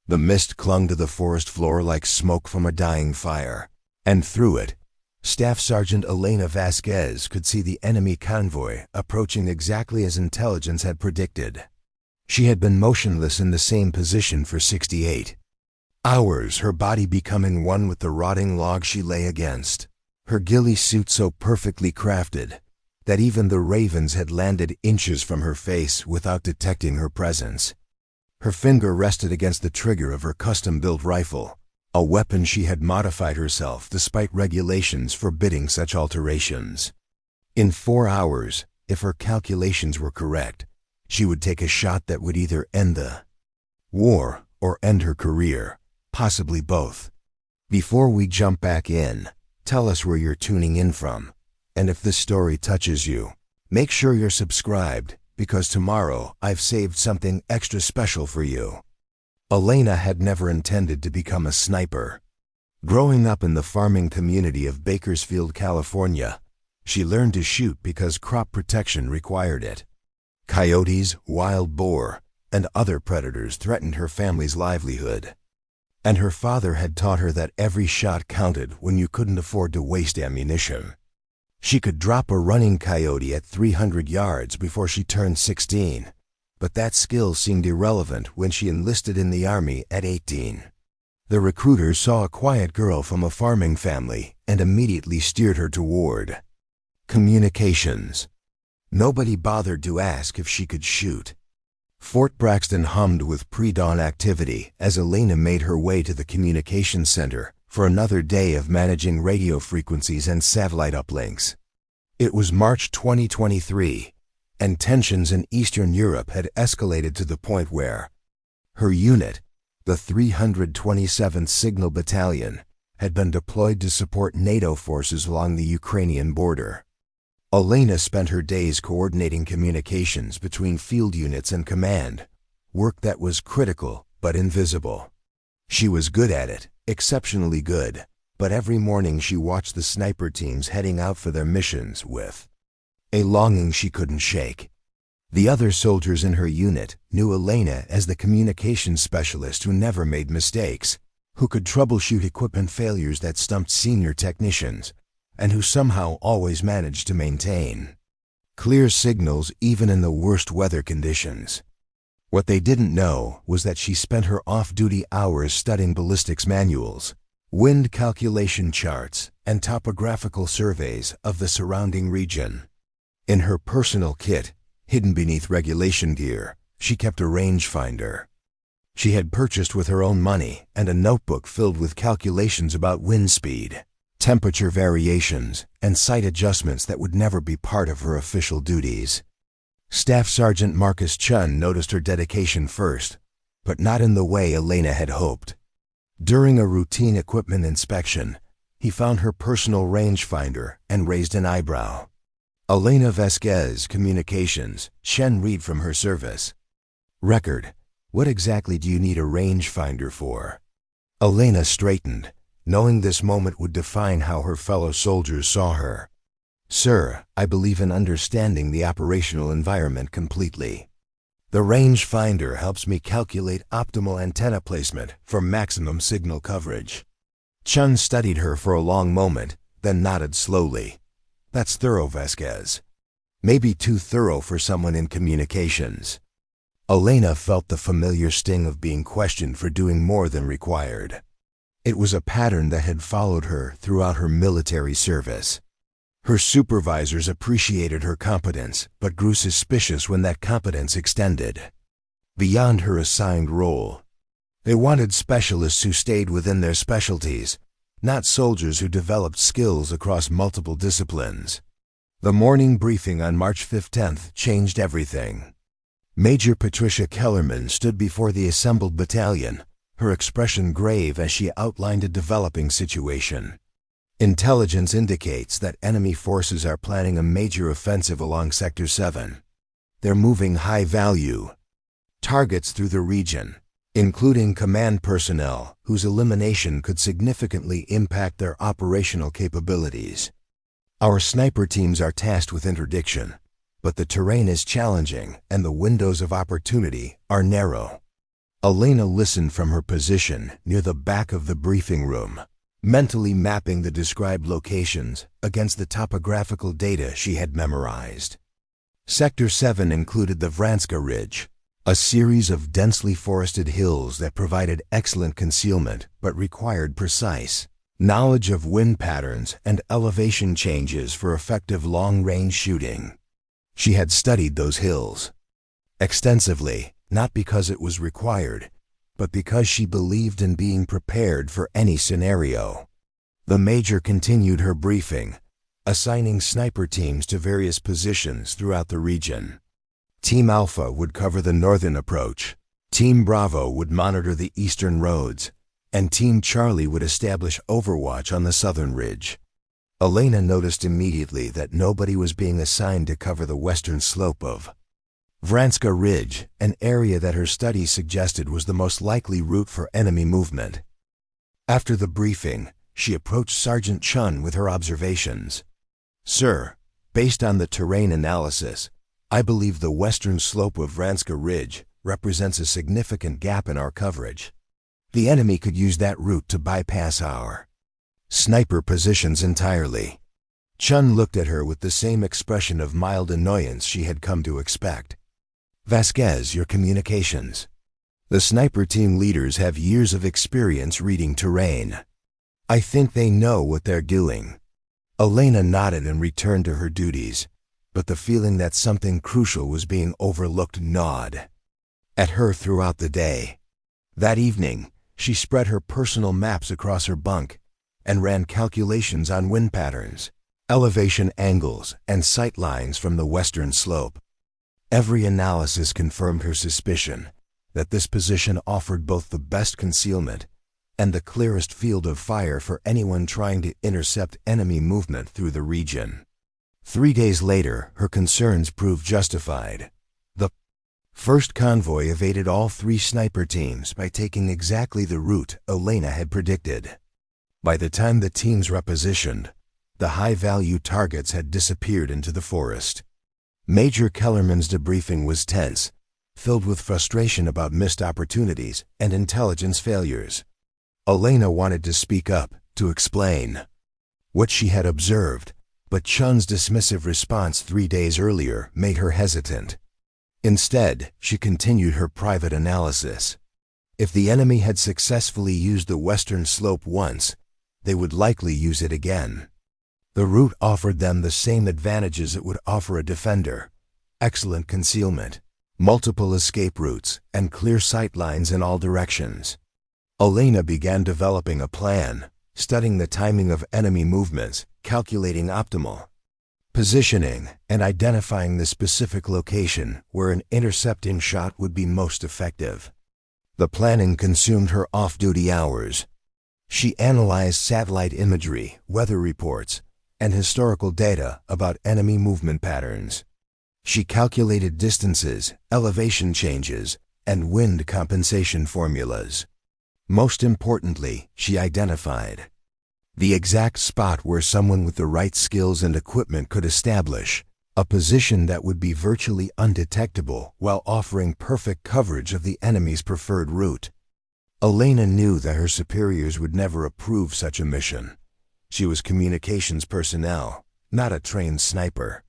The mist clung to the forest floor like smoke from a dying fire, and through it, Staff Sergeant Elena Vasquez could see the enemy convoy approaching exactly as intelligence had predicted. She had been motionless in the same position for 68 hours, her body becoming one with the rotting log she lay against, her ghillie suit so perfectly crafted that even the ravens had landed inches from her face without detecting her presence. Her finger rested against the trigger of her custom-built rifle, a weapon she had modified herself despite regulations forbidding such alterations. In 4 hours, if her calculations were correct, she would take a shot that would either end the war or end her career, possibly both. Before we jump back in, tell us where you're tuning in from, and if this story touches you, make sure you're subscribed, because tomorrow I've saved something extra special for you. Elena had never intended to become a sniper. Growing up in the farming community of Bakersfield, California, she learned to shoot because crop protection required it. Coyotes, wild boar, and other predators threatened her family's livelihood. And her father had taught her that every shot counted when you couldn't afford to waste ammunition. She could drop a running coyote at 300 yards before she turned 16, but that skill seemed irrelevant when she enlisted in the Army at 18. The recruiter saw a quiet girl from a farming family and immediately steered her toward communications. Nobody bothered to ask if she could shoot. Fort Braxton hummed with pre-dawn activity as Elena made her way to the communications center for another day of managing radio frequencies and satellite uplinks. It was March 2023, and tensions in Eastern Europe had escalated to the point where her unit, the 327th Signal Battalion, had been deployed to support NATO forces along the Ukrainian border. Elena spent her days coordinating communications between field units and command, work that was critical but invisible. She was good at it, exceptionally good, but every morning she watched the sniper teams heading out for their missions with a longing she couldn't shake. The other soldiers in her unit knew Elena as the communications specialist who never made mistakes, who could troubleshoot equipment failures that stumped senior technicians, and who somehow always managed to maintain clear signals even in the worst weather conditions. What they didn't know was that she spent her off-duty hours studying ballistics manuals, wind calculation charts, and topographical surveys of the surrounding region. In her personal kit, hidden beneath regulation gear, she kept a rangefinder. She had purchased with her own money and a notebook filled with calculations about wind speed, temperature variations, and sight adjustments that would never be part of her official duties. Staff Sergeant Marcus Chen noticed her dedication first, but not in the way Elena had hoped. During a routine equipment inspection, he found her personal rangefinder and raised an eyebrow. Elena Vasquez, Communications, Chen read from her service record. What exactly do you need a rangefinder for? Elena straightened, knowing this moment would define how her fellow soldiers saw her. Sir, I believe in understanding the operational environment completely. The rangefinder helps me calculate optimal antenna placement for maximum signal coverage. Chen studied her for a long moment, then nodded slowly. That's thorough, Vasquez. Maybe too thorough for someone in communications. Elena felt the familiar sting of being questioned for doing more than required. It was a pattern that had followed her throughout her military service. Her supervisors appreciated her competence, but grew suspicious when that competence extended beyond her assigned role. They wanted specialists who stayed within their specialties, not soldiers who developed skills across multiple disciplines. The morning briefing on March 15th changed everything. Major Patricia Kellerman stood before the assembled battalion, her expression grave as she outlined a developing situation. Intelligence indicates that enemy forces are planning a major offensive along Sector 7. They're moving high-value targets through the region, including command personnel whose elimination could significantly impact their operational capabilities. Our sniper teams are tasked with interdiction, but the terrain is challenging and the windows of opportunity are narrow. Elena listened from her position near the back of the briefing room, mentally mapping the described locations against the topographical data she had memorized. Sector 7 included the Vransca Ridge, a series of densely forested hills that provided excellent concealment but required precise knowledge of wind patterns and elevation changes for effective long-range shooting. She had studied those hills extensively, not because it was required, but because she believed in being prepared for any scenario. The Major continued her briefing, assigning sniper teams to various positions throughout the region. Team Alpha would cover the northern approach, Team Bravo would monitor the eastern roads, and Team Charlie would establish overwatch on the southern ridge. Elena noticed immediately that nobody was being assigned to cover the western slope of Vransca Ridge, an area that her studies suggested was the most likely route for enemy movement. After the briefing, she approached Sergeant Chen with her observations. "Sir, based on the terrain analysis, I believe the western slope of Vransca Ridge represents a significant gap in our coverage. The enemy could use that route to bypass our sniper positions entirely." Chen looked at her with the same expression of mild annoyance she had come to expect. "Vasquez, your communications. The sniper team leaders have years of experience reading terrain. I think they know what they're doing." Elena nodded and returned to her duties, but the feeling that something crucial was being overlooked gnawed at her throughout the day. That evening, she spread her personal maps across her bunk and ran calculations on wind patterns, elevation angles, and sight lines from the western slope. Every analysis confirmed her suspicion that this position offered both the best concealment and the clearest field of fire for anyone trying to intercept enemy movement through the region. 3 days later, her concerns proved justified. The first convoy evaded all 3 sniper teams by taking exactly the route Elena had predicted. By the time the teams repositioned, the high-value targets had disappeared into the forest. Major Kellerman's debriefing was tense, filled with frustration about missed opportunities and intelligence failures. Elena wanted to speak up, to explain what she had observed, but Chen's dismissive response 3 days earlier made her hesitant. Instead, she continued her private analysis. If the enemy had successfully used the western slope once, they would likely use it again. The route offered them the same advantages it would offer a defender: excellent concealment, multiple escape routes, and clear sight lines in all directions. Elena began developing a plan, studying the timing of enemy movements, calculating optimal positioning, and identifying the specific location where an intercepting shot would be most effective. The planning consumed her off-duty hours. She analyzed satellite imagery, weather reports, and historical data about enemy movement patterns. She calculated distances, elevation changes, and wind compensation formulas. Most importantly, she identified the exact spot where someone with the right skills and equipment could establish a position that would be virtually undetectable while offering perfect coverage of the enemy's preferred route. Elena knew that her superiors would never approve such a mission. She was communications personnel, not a trained sniper.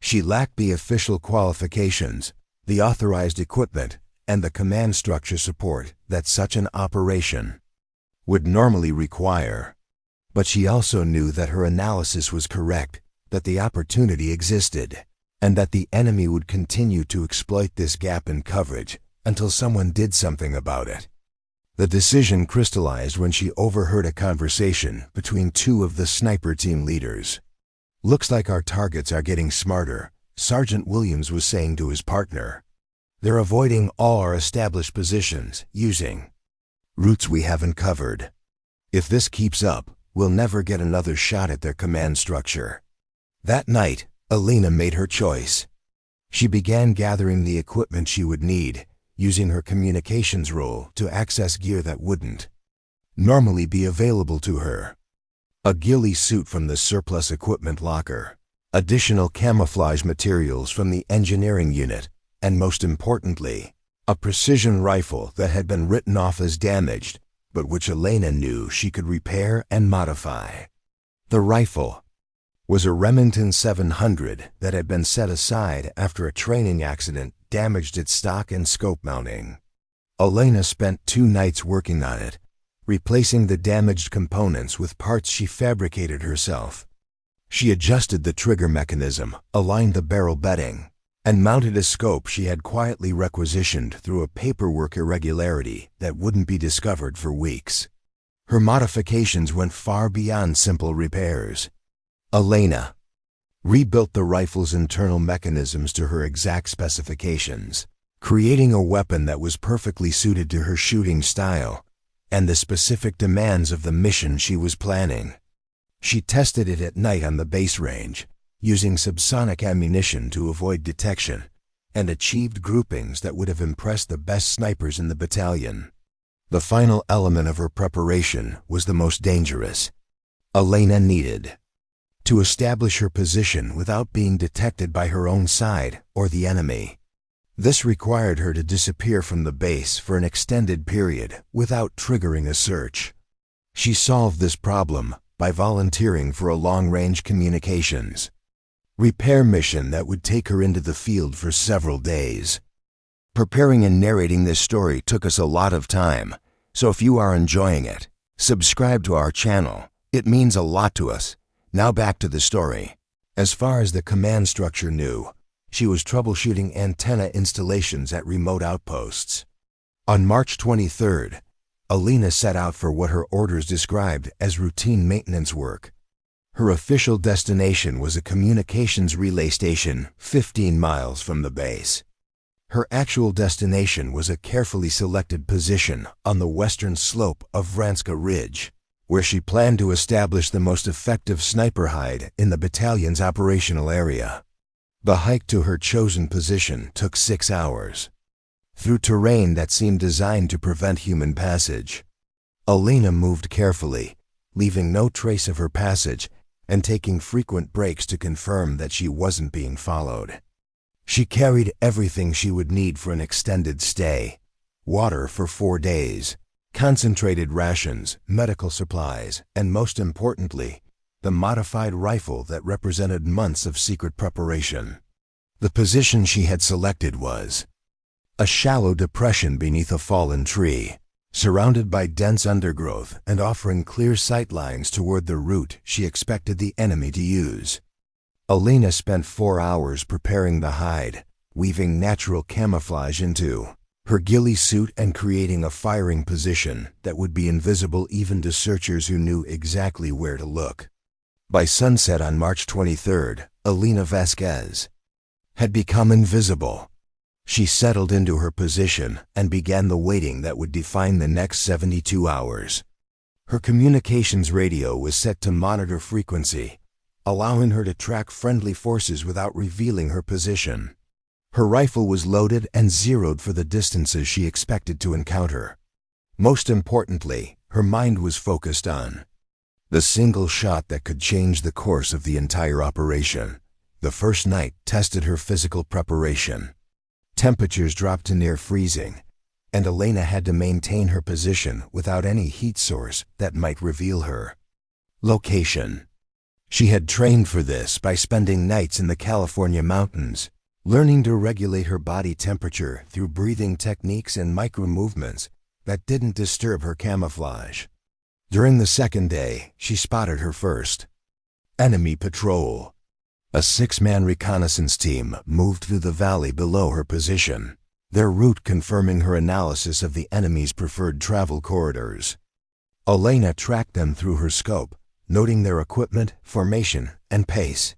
She lacked the official qualifications, the authorized equipment, and the command structure support that such an operation would normally require. But she also knew that her analysis was correct, that the opportunity existed, and that the enemy would continue to exploit this gap in coverage until someone did something about it. The decision crystallized when she overheard a conversation between 2 of the sniper team leaders. "Looks like our targets are getting smarter," Sergeant Williams was saying to his partner. "They're avoiding all our established positions, using routes we haven't covered. If this keeps up, we'll never get another shot at their command structure." That night, Elena made her choice. She began gathering the equipment she would need, using her communications role to access gear that wouldn't normally be available to her. A ghillie suit from the surplus equipment locker, additional camouflage materials from the engineering unit, and most importantly, A precision rifle that had been written off as damaged, but which Elena knew she could repair and modify. The rifle was a Remington 700 that had been set aside after a training accident damaged its stock and scope mounting. Elena spent 2 nights working on it, replacing the damaged components with parts she fabricated herself. She adjusted the trigger mechanism, aligned the barrel bedding, and mounted a scope she had quietly requisitioned through a paperwork irregularity that wouldn't be discovered for weeks. Her modifications went far beyond simple repairs. Elena rebuilt the rifle's internal mechanisms to her exact specifications, creating a weapon that was perfectly suited to her shooting style and the specific demands of the mission she was planning. She tested it at night on the base range, using subsonic ammunition to avoid detection, and achieved groupings that would have impressed the best snipers in the battalion. The final element of her preparation was the most dangerous. Elena needed to establish her position without being detected by her own side or the enemy. This required her to disappear from the base for an extended period without triggering a search. She solved this problem by volunteering for a long-range communications repair mission that would take her into the field for several days. Preparing and narrating this story took us a lot of time, so if you are enjoying it, subscribe to our channel. It means a lot to us. Now back to the story. As far as the command structure knew, she was troubleshooting antenna installations at remote outposts. On March 23rd, Elena set out for what her orders described as routine maintenance work. Her official destination was a communications relay station 15 miles from the base. Her actual destination was a carefully selected position on the western slope of Vranska Ridge, where she planned to establish the most effective sniper hide in the battalion's operational area. The hike to her chosen position took 6 hours, through terrain that seemed designed to prevent human passage. Elena moved carefully, leaving no trace of her passage and taking frequent breaks to confirm that she wasn't being followed. She carried everything she would need for an extended stay: water for 4 days, concentrated rations, medical supplies, and most importantly, the modified rifle that represented months of secret preparation. The position she had selected was a shallow depression beneath a fallen tree, surrounded by dense undergrowth and offering clear sight lines toward the route she expected the enemy to use. Elena spent 4 hours preparing the hide, weaving natural camouflage into her ghillie suit and creating a firing position that would be invisible even to searchers who knew exactly where to look. By sunset on March 23rd, Elena Vasquez had become invisible. She settled into her position and began the waiting that would define the next 72 hours. Her communications radio was set to monitor frequency, allowing her to track friendly forces without revealing her position. Her rifle was loaded and zeroed for the distances she expected to encounter. Most importantly, her mind was focused on the single shot that could change the course of the entire operation. The first night tested her physical preparation. Temperatures dropped to near freezing, and Elena had to maintain her position without any heat source that might reveal her location. She had trained for this by spending nights in the California mountains, learning to regulate her body temperature through breathing techniques and micro-movements that didn't disturb her camouflage. During the second day, she spotted her first enemy patrol. A 6-man reconnaissance team moved through the valley below her position, their route confirming her analysis of the enemy's preferred travel corridors. Elena tracked them through her scope, noting their equipment, formation, and pace.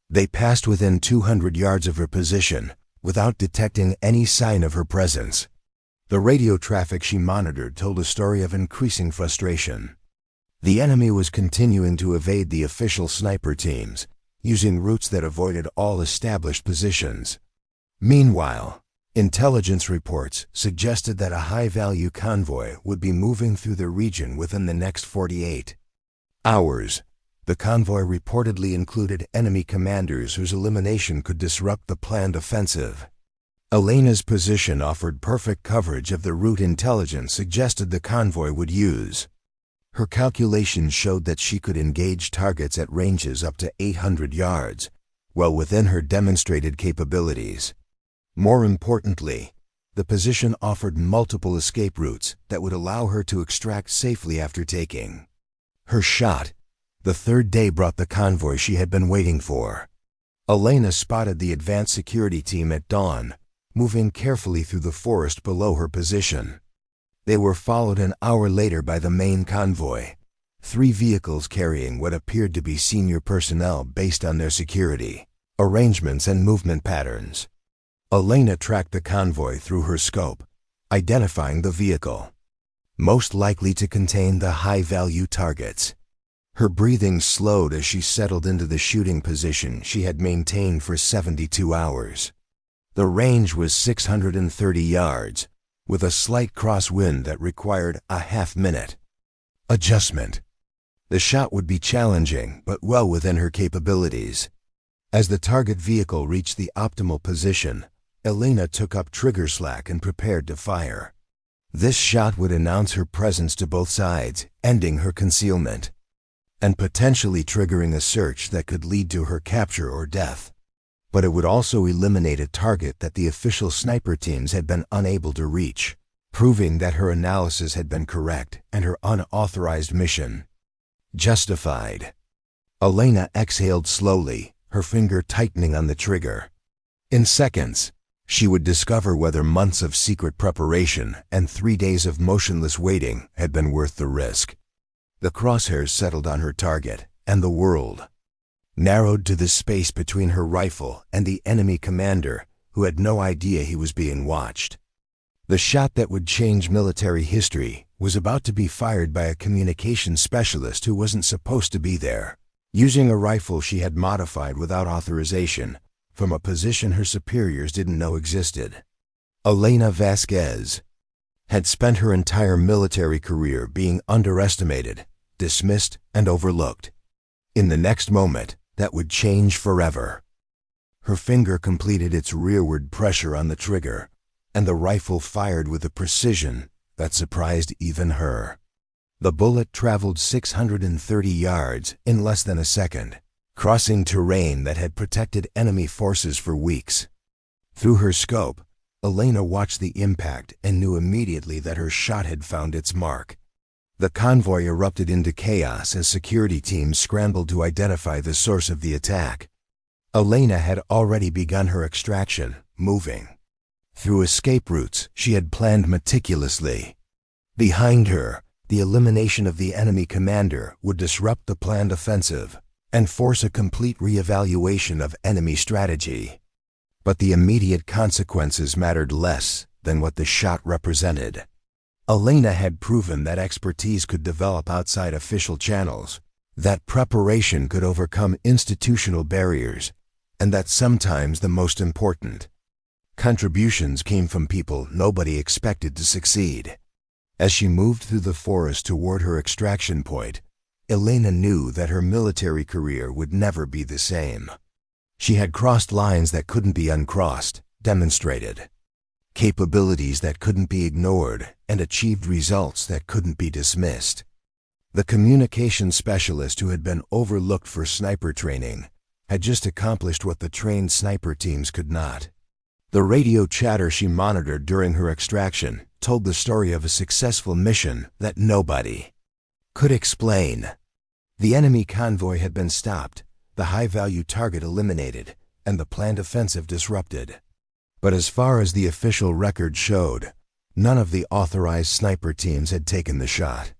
They passed within 200 yards of her position without detecting any sign of her presence. The radio traffic she monitored told a story of increasing frustration. The enemy was continuing to evade the official sniper teams, using routes that avoided all established positions. Meanwhile, intelligence reports suggested that a high-value convoy would be moving through the region within the next 48 hours. The convoy reportedly included enemy commanders whose elimination could disrupt the planned offensive. Elena's position offered perfect coverage of the route intelligence suggested the convoy would use. Her calculations showed that she could engage targets at ranges up to 800 yards, well within her demonstrated capabilities. More importantly, the position offered multiple escape routes that would allow her to extract safely after taking. Her shot, the third day, brought the convoy she had been waiting for. Elena spotted the advanced security team at dawn, moving carefully through the forest below her position. They were followed an hour later by the main convoy, 3 vehicles carrying what appeared to be senior personnel based on their security arrangements and movement patterns. Elena tracked the convoy through her scope, identifying the vehicle most likely to contain the high-value targets. Her breathing slowed as she settled into the shooting position she had maintained for 72 hours. The range was 630 yards, with a slight crosswind that required a half-minute adjustment. The shot would be challenging, but well within her capabilities. As the target vehicle reached the optimal position, Elena took up trigger slack and prepared to fire. This shot would announce her presence to both sides, ending her concealment, and potentially triggering a search that could lead to her capture or death. But it would also eliminate a target that the official sniper teams had been unable to reach, proving that her analysis had been correct and her unauthorized mission justified. Elena exhaled slowly, her finger tightening on the trigger. In seconds, she would discover whether months of secret preparation and 3 days of motionless waiting had been worth the risk. The crosshairs settled on her target, and the world narrowed to the space between her rifle and the enemy commander, who had no idea he was being watched. The shot that would change military history was about to be fired by a communications specialist who wasn't supposed to be there, using a rifle she had modified without authorization from a position her superiors didn't know existed. Elena Vasquez had spent her entire military career being underestimated, dismissed, and overlooked. In the next moment, that would change forever. Her finger completed its rearward pressure on the trigger, and the rifle fired with a precision that surprised even her. The bullet traveled 630 yards in less than a second, crossing terrain that had protected enemy forces for weeks. Through her scope, Elena watched the impact and knew immediately that her shot had found its mark. The convoy erupted into chaos as security teams scrambled to identify the source of the attack. Elena had already begun her extraction, moving through escape routes she had planned meticulously. Behind her, the elimination of the enemy commander would disrupt the planned offensive and force a complete reevaluation of enemy strategy. But the immediate consequences mattered less than what the shot represented. Elena had proven that expertise could develop outside official channels, that preparation could overcome institutional barriers, and that sometimes the most important contributions came from people nobody expected to succeed. As she moved through the forest toward her extraction point, Elena knew that her military career would never be the same. She had crossed lines that couldn't be uncrossed, demonstrated capabilities that couldn't be ignored, and achieved results that couldn't be dismissed. The communications specialist who had been overlooked for sniper training had just accomplished what the trained sniper teams could not. The radio chatter she monitored during her extraction told the story of a successful mission that nobody could explain. The enemy convoy had been stopped, the high-value target eliminated, and the planned offensive disrupted. But as far as the official record showed, none of the authorized sniper teams had taken the shot.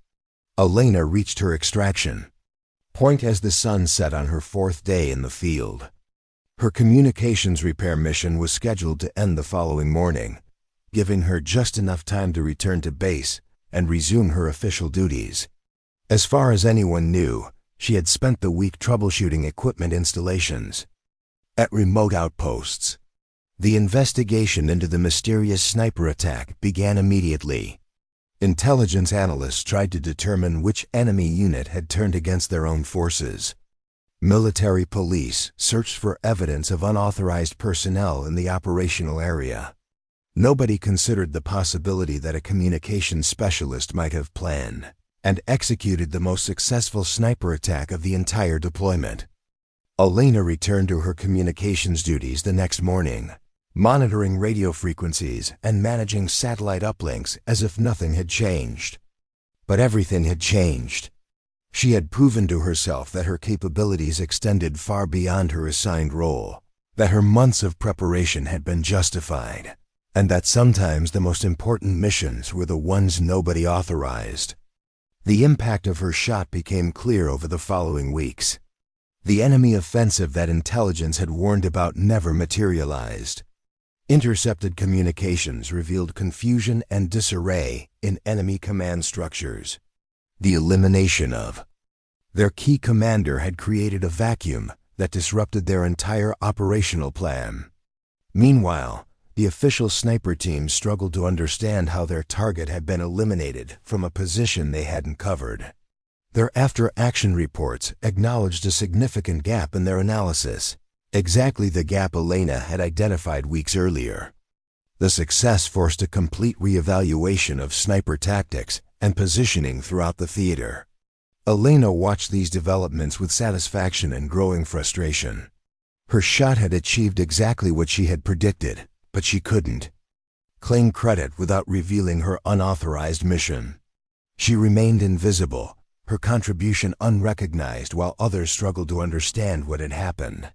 Elena reached her extraction point as the sun set on her 4th day in the field. Her communications repair mission was scheduled to end the following morning, giving her just enough time to return to base and resume her official duties. As far as anyone knew, she had spent the week troubleshooting equipment installations at remote outposts. The investigation into the mysterious sniper attack began immediately. Intelligence analysts tried to determine which enemy unit had turned against their own forces. Military police searched for evidence of unauthorized personnel in the operational area. Nobody considered the possibility that a communications specialist might have planned and executed the most successful sniper attack of the entire deployment. Elena returned to her communications duties the next morning, monitoring radio frequencies and managing satellite uplinks as if nothing had changed. But everything had changed. She had proven to herself that her capabilities extended far beyond her assigned role, that her months of preparation had been justified, and that sometimes the most important missions were the ones nobody authorized. The impact of her shot became clear over the following weeks. The enemy offensive that intelligence had warned about never materialized. Intercepted communications revealed confusion and disarray in enemy command structures. The elimination of their key commander had created a vacuum that disrupted their entire operational plan. Meanwhile, the official sniper team struggled to understand how their target had been eliminated from a position they hadn't covered. Their after-action reports acknowledged a significant gap in their analysis, exactly the gap Elena had identified weeks earlier. The success forced a complete reevaluation of sniper tactics and positioning throughout the theater. Elena watched these developments with satisfaction and growing frustration. Her shot had achieved exactly what she had predicted, but she couldn't claim credit without revealing her unauthorized mission. She remained invisible, her contribution unrecognized, while others struggled to understand what had happened.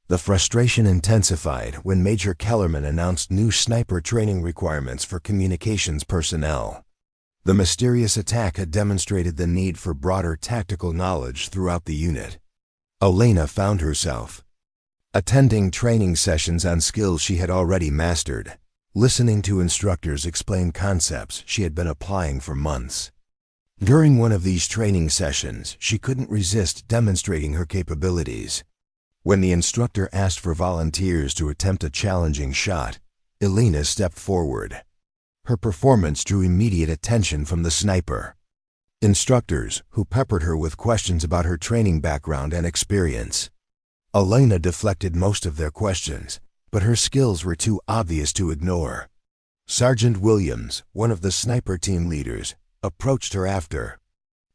The frustration intensified when Major Kellerman announced new sniper training requirements for communications personnel. The mysterious attack had demonstrated the need for broader tactical knowledge throughout the unit. Elena found herself attending training sessions on skills she had already mastered, listening to instructors explain concepts she had been applying for months. During one of these training sessions, she couldn't resist demonstrating her capabilities. When the instructor asked for volunteers to attempt a challenging shot, Elena stepped forward. Her performance drew immediate attention from the sniper instructors, who peppered her with questions about her training background and experience. Elena deflected most of their questions, but her skills were too obvious to ignore. Sergeant Williams, one of the sniper team leaders, approached her after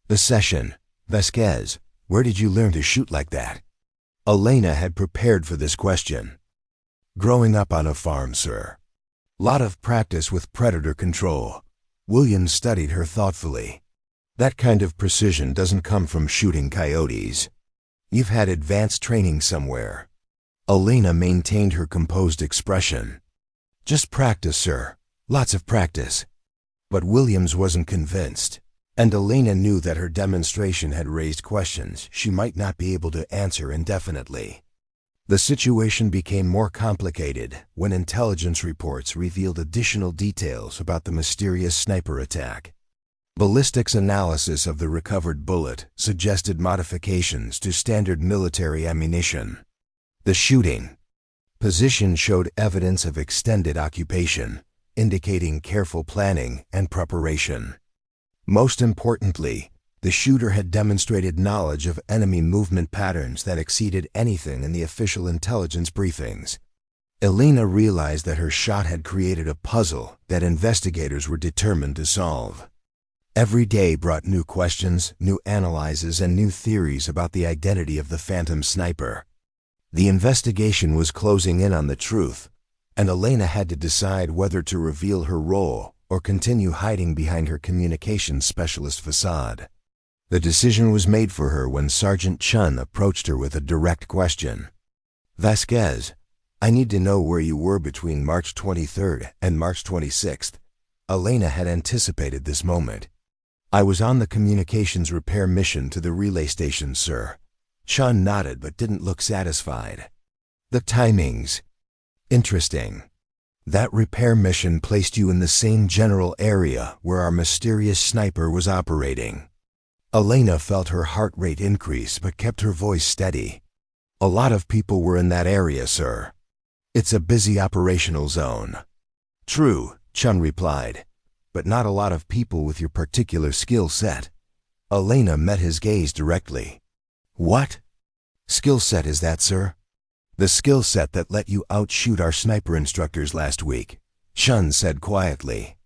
the session. "Vasquez, where did you learn to shoot like that?" Elena had prepared for this question. "Growing up on a farm, sir. Lot of practice with predator control." Williams studied her thoughtfully. "That kind of precision doesn't come from shooting coyotes. You've had advanced training somewhere." Elena maintained her composed expression. "Just practice, sir. Lots of practice." But Williams wasn't convinced, and Elena knew that her demonstration had raised questions she might not be able to answer indefinitely. The situation became more complicated when intelligence reports revealed additional details about the mysterious sniper attack. Ballistics analysis of the recovered bullet suggested modifications to standard military ammunition. The shooting position showed evidence of extended occupation, indicating careful planning and preparation. Most importantly, the shooter had demonstrated knowledge of enemy movement patterns that exceeded anything in the official intelligence briefings. Elena realized that her shot had created a puzzle that investigators were determined to solve. Every day brought new questions, new analyses, and new theories about the identity of the phantom sniper. The investigation was closing in on the truth, and Elena had to decide whether to reveal her role or continue hiding behind her communications specialist facade. The decision was made for her when Sergeant Chen approached her with a direct question. "Vasquez, I need to know where you were between March 23rd and March 26th. Elena had anticipated this moment. "I was on the communications repair mission to the relay station, sir." Chen nodded but didn't look satisfied. "The timings. Interesting. That repair mission placed you in the same general area where our mysterious sniper was operating." Elena felt her heart rate increase but kept her voice steady. "A lot of people were in that area, sir. It's a busy operational zone." "True," Chen replied, "but not a lot of people with your particular skill set." Elena met his gaze directly. "What skill set is that, sir?" "The skill set that let you outshoot our sniper instructors last week. Chen said quietly.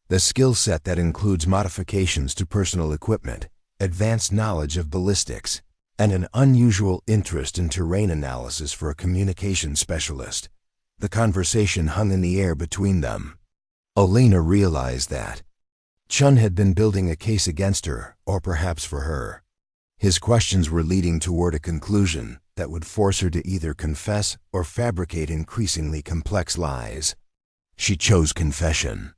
The skill set that includes modifications to personal equipment, advanced knowledge of ballistics, and an unusual interest in terrain analysis for a communication specialist. The conversation hung in the air between them. Elena realized that Chen had been building a case against her, or perhaps for her. His questions were leading toward a conclusion that would force her to either confess or fabricate increasingly complex lies. She chose confession.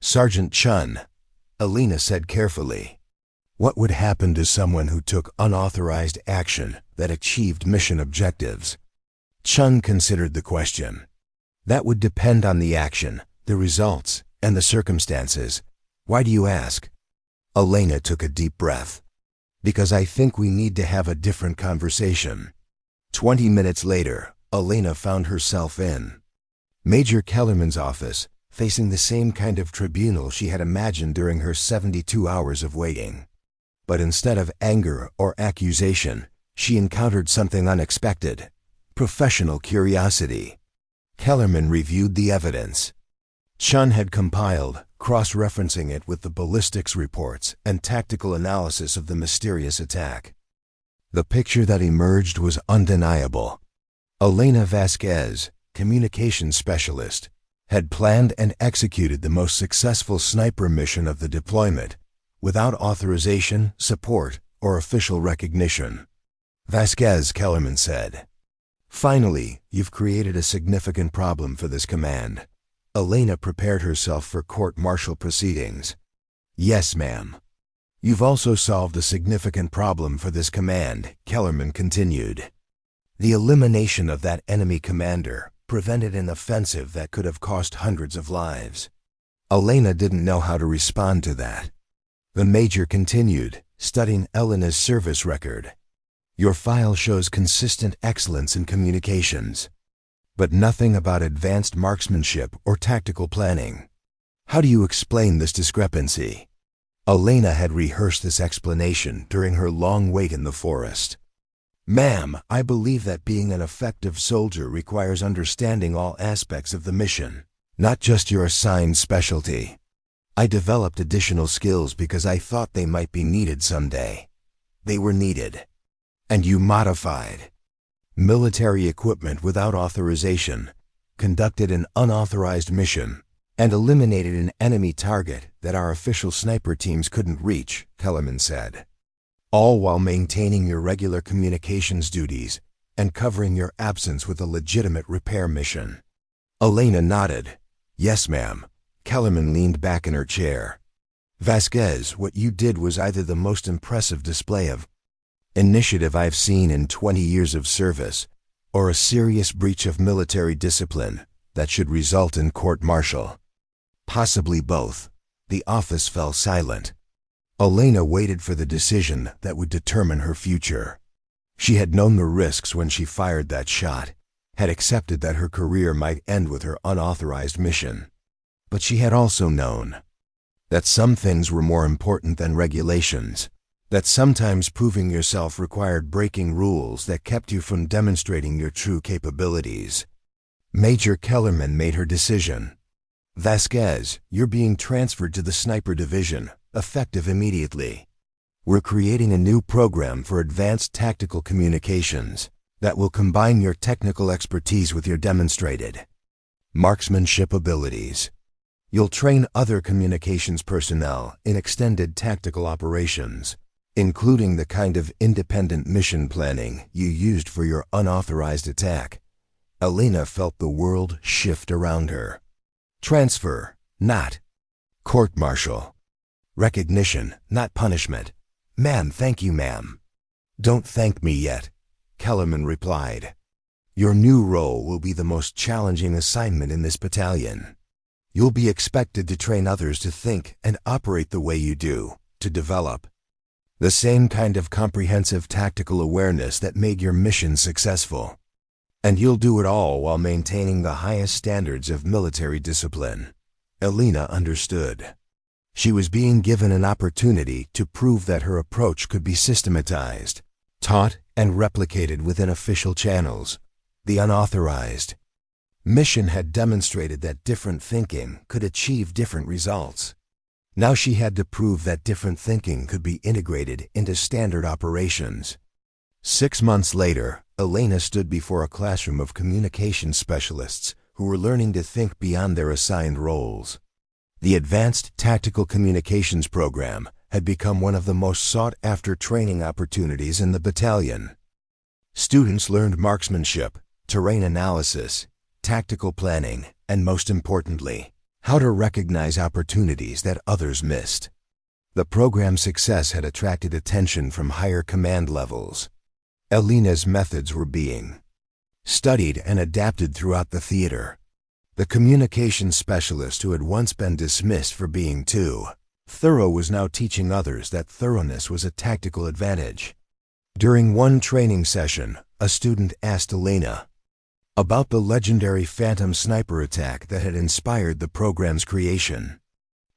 "Sergeant Chen," Elena said carefully, "what would happen to someone who took unauthorized action that achieved mission objectives?" Chen considered the question. "That would depend on the action, the results, and the circumstances. Why do you ask?" Elena took a deep breath. "Because I think we need to have a different conversation." 20 minutes later, Elena found herself in Major Kellerman's office, facing the same kind of tribunal she had imagined during her 72 hours of waiting. But instead of anger or accusation, she encountered something unexpected: professional curiosity. Kellerman reviewed the evidence Chen had compiled, cross-referencing it with the ballistics reports and tactical analysis of the mysterious attack. The picture that emerged was undeniable. Elena Vasquez, communications specialist, had planned and executed the most successful sniper mission of the deployment, without authorization, support, or official recognition. "Vasquez," Kellerman said, "finally, you've created a significant problem for this command." Elena prepared herself for court-martial proceedings. "Yes, ma'am." "You've also solved a significant problem for this command," Kellerman continued. "The elimination of that enemy commander prevented an offensive that could have cost hundreds of lives." Elena didn't know how to respond to that. The major continued, studying Elena's service record. "Your file shows consistent excellence in communications, but nothing about advanced marksmanship or tactical planning. How do you explain this discrepancy?" Elena had rehearsed this explanation during her long wait in the forest. "Ma'am, I believe that being an effective soldier requires understanding all aspects of the mission, not just your assigned specialty. I developed additional skills because I thought they might be needed someday. They were needed. And you modified military equipment without authorization, conducted an unauthorized mission, and eliminated an enemy target that our official sniper teams couldn't reach," Kellerman said. "All while maintaining your regular communications duties and covering your absence with a legitimate repair mission." Elena nodded. "Yes, ma'am." Kellerman leaned back in her chair. "Vasquez, what you did was either the most impressive display of initiative I've seen in 20 years of service, or a serious breach of military discipline that should result in court-martial. Possibly both." The office fell silent. Elena waited for the decision that would determine her future. She had known the risks when she fired that shot, had accepted that her career might end with her unauthorized mission. But she had also known that some things were more important than regulations, that sometimes proving yourself required breaking rules that kept you from demonstrating your true capabilities. Major Kellerman made her decision. "Vasquez, you're being transferred to the sniper division, effective immediately. We're creating a new program for advanced tactical communications that will combine your technical expertise with your demonstrated marksmanship abilities. You'll train other communications personnel in extended tactical operations, including the kind of independent mission planning you used for your unauthorized attack." Elena felt the world shift around her. Transfer, not court-martial. Recognition, not punishment. "Ma'am, thank you, ma'am." "Don't thank me yet," Kellerman replied. "Your new role will be the most challenging assignment in this battalion. You'll be expected to train others to think and operate the way you do, to develop the same kind of comprehensive tactical awareness that made your mission successful. And you'll do it all while maintaining the highest standards of military discipline." Elena understood. She was being given an opportunity to prove that her approach could be systematized, taught, and replicated within official channels. The unauthorized mission had demonstrated that different thinking could achieve different results. Now she had to prove that different thinking could be integrated into standard operations. 6 months later, Elena stood before a classroom of communication specialists who were learning to think beyond their assigned roles. The Advanced Tactical Communications Program had become one of the most sought-after training opportunities in the battalion. Students learned marksmanship, terrain analysis, tactical planning, and most importantly, how to recognize opportunities that others missed. The program's success had attracted attention from higher command levels. Elena's methods were being studied and adapted throughout the theater. The communication specialist who had once been dismissed for being too thorough was now teaching others that thoroughness was a tactical advantage. During one training session, a student asked Elena about the legendary Phantom sniper attack that had inspired the program's creation.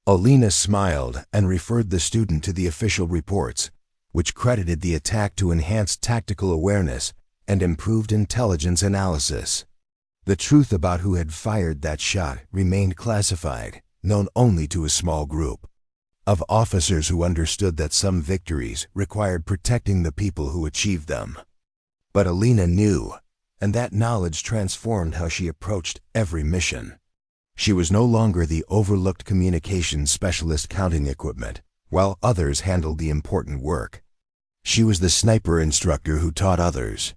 Elena smiled and referred the student to the official reports, which credited the attack to enhanced tactical awareness and improved intelligence analysis. The truth about who had fired that shot remained classified, known only to a small group of officers who understood that some victories required protecting the people who achieved them. But Elena knew, and that knowledge transformed how she approached every mission. She was no longer the overlooked communications specialist counting equipment, while others handled the important work. She was the sniper instructor who taught others.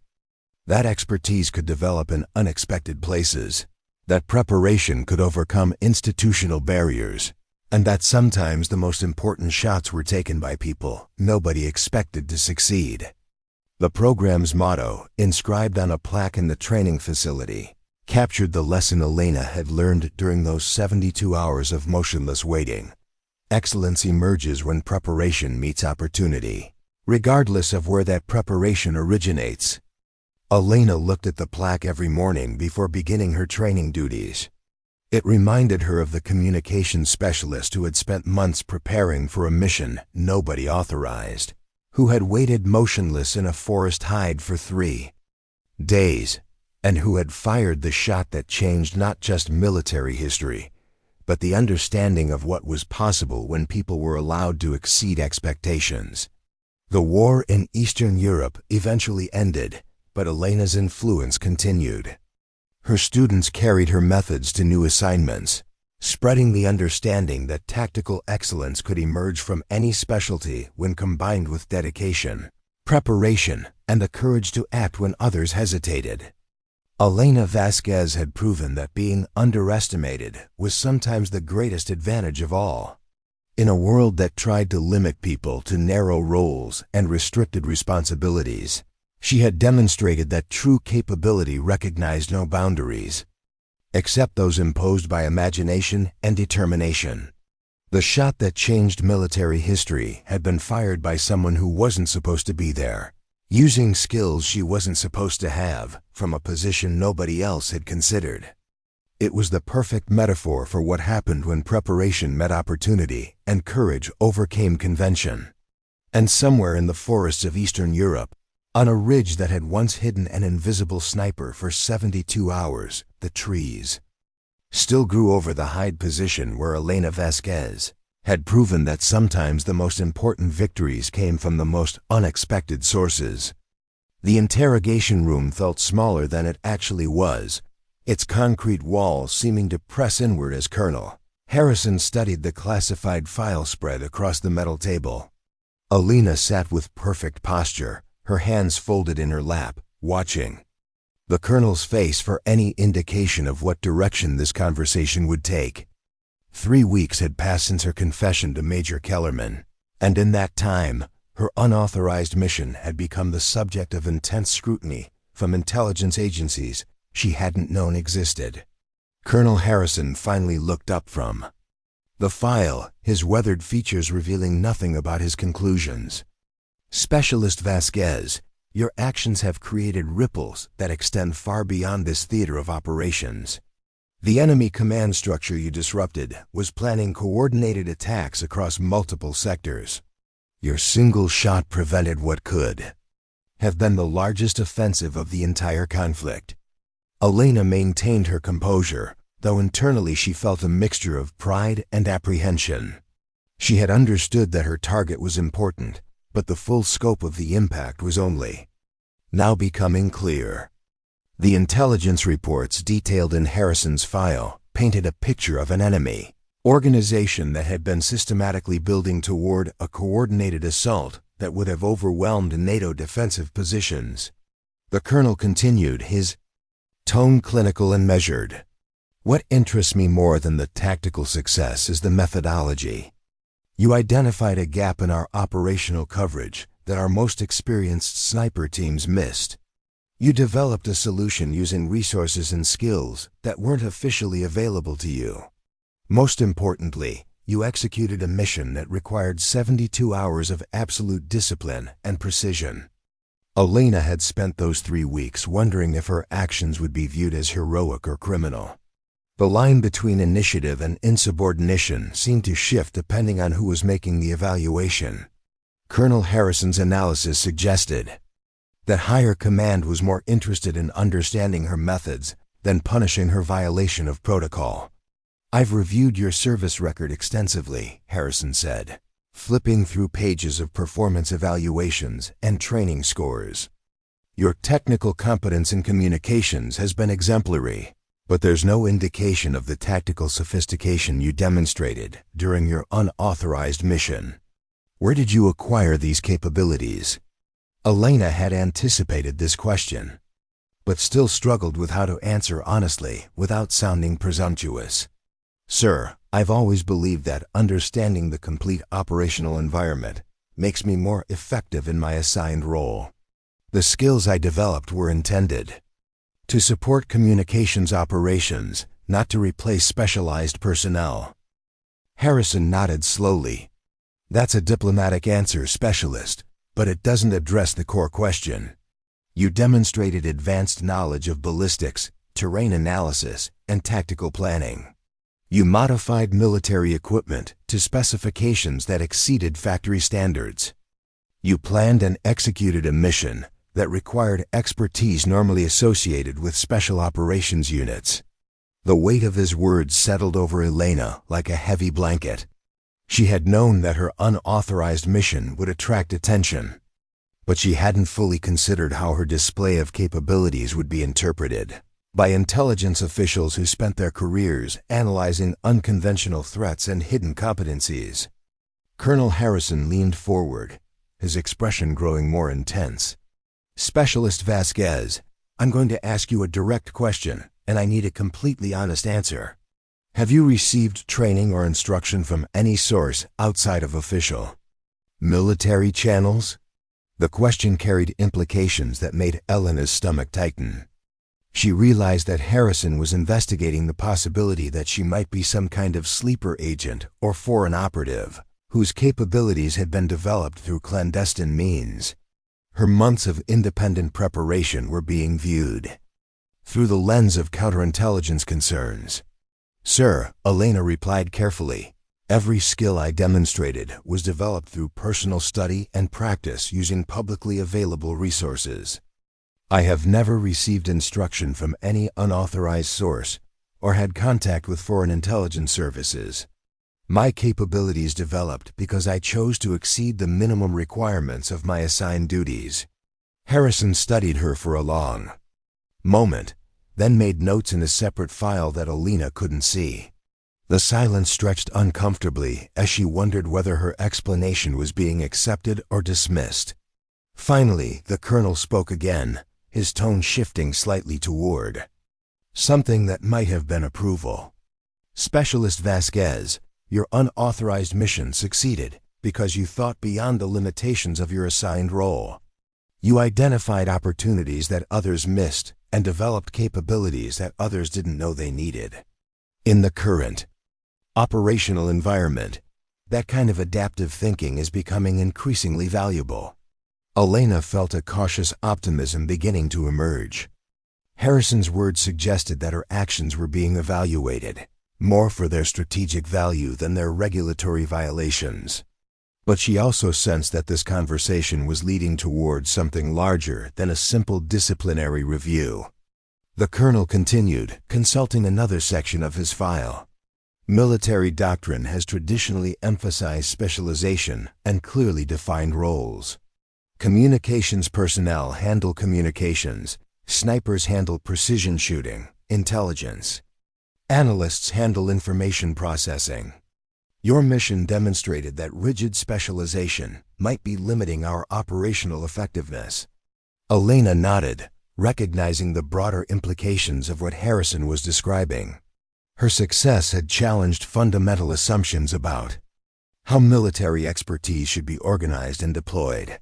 That expertise could develop in unexpected places, that preparation could overcome institutional barriers, and that sometimes the most important shots were taken by people nobody expected to succeed. The program's motto, inscribed on a plaque in the training facility, captured the lesson Elena had learned during those 72 hours of motionless waiting. Excellence emerges when preparation meets opportunity, regardless of where that preparation originates. Elena looked at the plaque every morning before beginning her training duties. It reminded her of the communications specialist who had spent months preparing for a mission nobody authorized, who had waited motionless in a forest hide for 3 days, and who had fired the shot that changed not just military history, but the understanding of what was possible when people were allowed to exceed expectations. The war in Eastern Europe eventually ended, but Elena's influence continued. Her students carried her methods to new assignments, spreading the understanding that tactical excellence could emerge from any specialty when combined with dedication, preparation, and the courage to act when others hesitated. Elena Vasquez had proven that being underestimated was sometimes the greatest advantage of all. In a world that tried to limit people to narrow roles and restricted responsibilities, she had demonstrated that true capability recognized no boundaries, except those imposed by imagination and determination. The shot that changed military history had been fired by someone who wasn't supposed to be there, using skills she wasn't supposed to have from a position nobody else had considered. It was the perfect metaphor for what happened when preparation met opportunity and courage overcame convention. And somewhere in the forests of Eastern Europe, on a ridge that had once hidden an invisible sniper for 72 hours, the trees still grew over the hide position where Elena Vasquez had proven that sometimes the most important victories came from the most unexpected sources. The interrogation room felt smaller than it actually was, its concrete walls seeming to press inward as Colonel Harrison studied the classified file spread across the metal table. Elena sat with perfect posture, her hands folded in her lap, watching the Colonel's face for any indication of what direction this conversation would take. 3 weeks had passed since her confession to Major Kellerman, and in that time, her unauthorized mission had become the subject of intense scrutiny from intelligence agencies she hadn't known existed. Colonel Harrison finally looked up from the file, his weathered features revealing nothing about his conclusions. Specialist Vasquez, your actions have created ripples that extend far beyond this theater of operations. The enemy command structure you disrupted was planning coordinated attacks across multiple sectors. Your single shot prevented what could have been the largest offensive of the entire conflict. Elena maintained her composure, though internally she felt a mixture of pride and apprehension. She had understood that her target was important, but the full scope of the impact was only now becoming clear. The intelligence reports detailed in Harrison's file painted a picture of an enemy organization that had been systematically building toward a coordinated assault that would have overwhelmed NATO defensive positions. The colonel continued, his tone clinical and measured. What interests me more than the tactical success is the methodology. You identified a gap in our operational coverage that our most experienced sniper teams missed. You developed a solution using resources and skills that weren't officially available to you. Most importantly, you executed a mission that required 72 hours of absolute discipline and precision. Elena had spent those 3 weeks wondering if her actions would be viewed as heroic or criminal. The line between initiative and insubordination seemed to shift depending on who was making the evaluation. Colonel Harrison's analysis suggested that higher command was more interested in understanding her methods than punishing her violation of protocol. "I've reviewed your service record extensively," Harrison said, flipping through pages of performance evaluations and training scores. "Your technical competence in communications has been exemplary, but there's no indication of the tactical sophistication you demonstrated during your unauthorized mission. Where did you acquire these capabilities?" Elena had anticipated this question, but still struggled with how to answer honestly without sounding presumptuous. "Sir, I've always believed that understanding the complete operational environment makes me more effective in my assigned role. The skills I developed were intended to support communications operations, not to replace specialized personnel." Harrison nodded slowly. "That's a diplomatic answer, specialist, but it doesn't address the core question. You demonstrated advanced knowledge of ballistics, terrain analysis, and tactical planning. You modified military equipment to specifications that exceeded factory standards. You planned and executed a mission that required expertise normally associated with special operations units." The weight of his words settled over Elena like a heavy blanket. She had known that her unauthorized mission would attract attention, but she hadn't fully considered how her display of capabilities would be interpreted by intelligence officials who spent their careers analyzing unconventional threats and hidden competencies. Colonel Harrison leaned forward, his expression growing more intense. "Specialist Vasquez, I'm going to ask you a direct question, and I need a completely honest answer. Have you received training or instruction from any source outside of official military channels?" The question carried implications that made Elena's stomach tighten. She realized that Harrison was investigating the possibility that she might be some kind of sleeper agent or foreign operative, whose capabilities had been developed through clandestine means. Her months of independent preparation were being viewed through the lens of counterintelligence concerns. "Sir," Elena replied carefully, "every skill I demonstrated was developed through personal study and practice using publicly available resources. I have never received instruction from any unauthorized source or had contact with foreign intelligence services. My capabilities developed because I chose to exceed the minimum requirements of my assigned duties." Harrison studied her for a long moment, then made notes in a separate file that Elena couldn't see. The silence stretched uncomfortably as she wondered whether her explanation was being accepted or dismissed. Finally, the colonel spoke again, his tone shifting slightly toward something that might have been approval. "Specialist Vasquez, your unauthorized mission succeeded because you thought beyond the limitations of your assigned role. You identified opportunities that others missed and developed capabilities that others didn't know they needed. In the current operational environment, that kind of adaptive thinking is becoming increasingly valuable." Elena felt a cautious optimism beginning to emerge. Harrison's words suggested that her actions were being evaluated, more for their strategic value than their regulatory violations. But she also sensed that this conversation was leading towards something larger than a simple disciplinary review. The colonel continued, consulting another section of his file. Military doctrine has traditionally emphasized specialization and clearly defined roles. Communications personnel handle communications, snipers handle precision shooting, intelligence. Analysts handle information processing. Your mission demonstrated that rigid specialization might be limiting our operational effectiveness. Elena nodded, recognizing the broader implications of what Harrison was describing. Her success had challenged fundamental assumptions about how military expertise should be organized and deployed.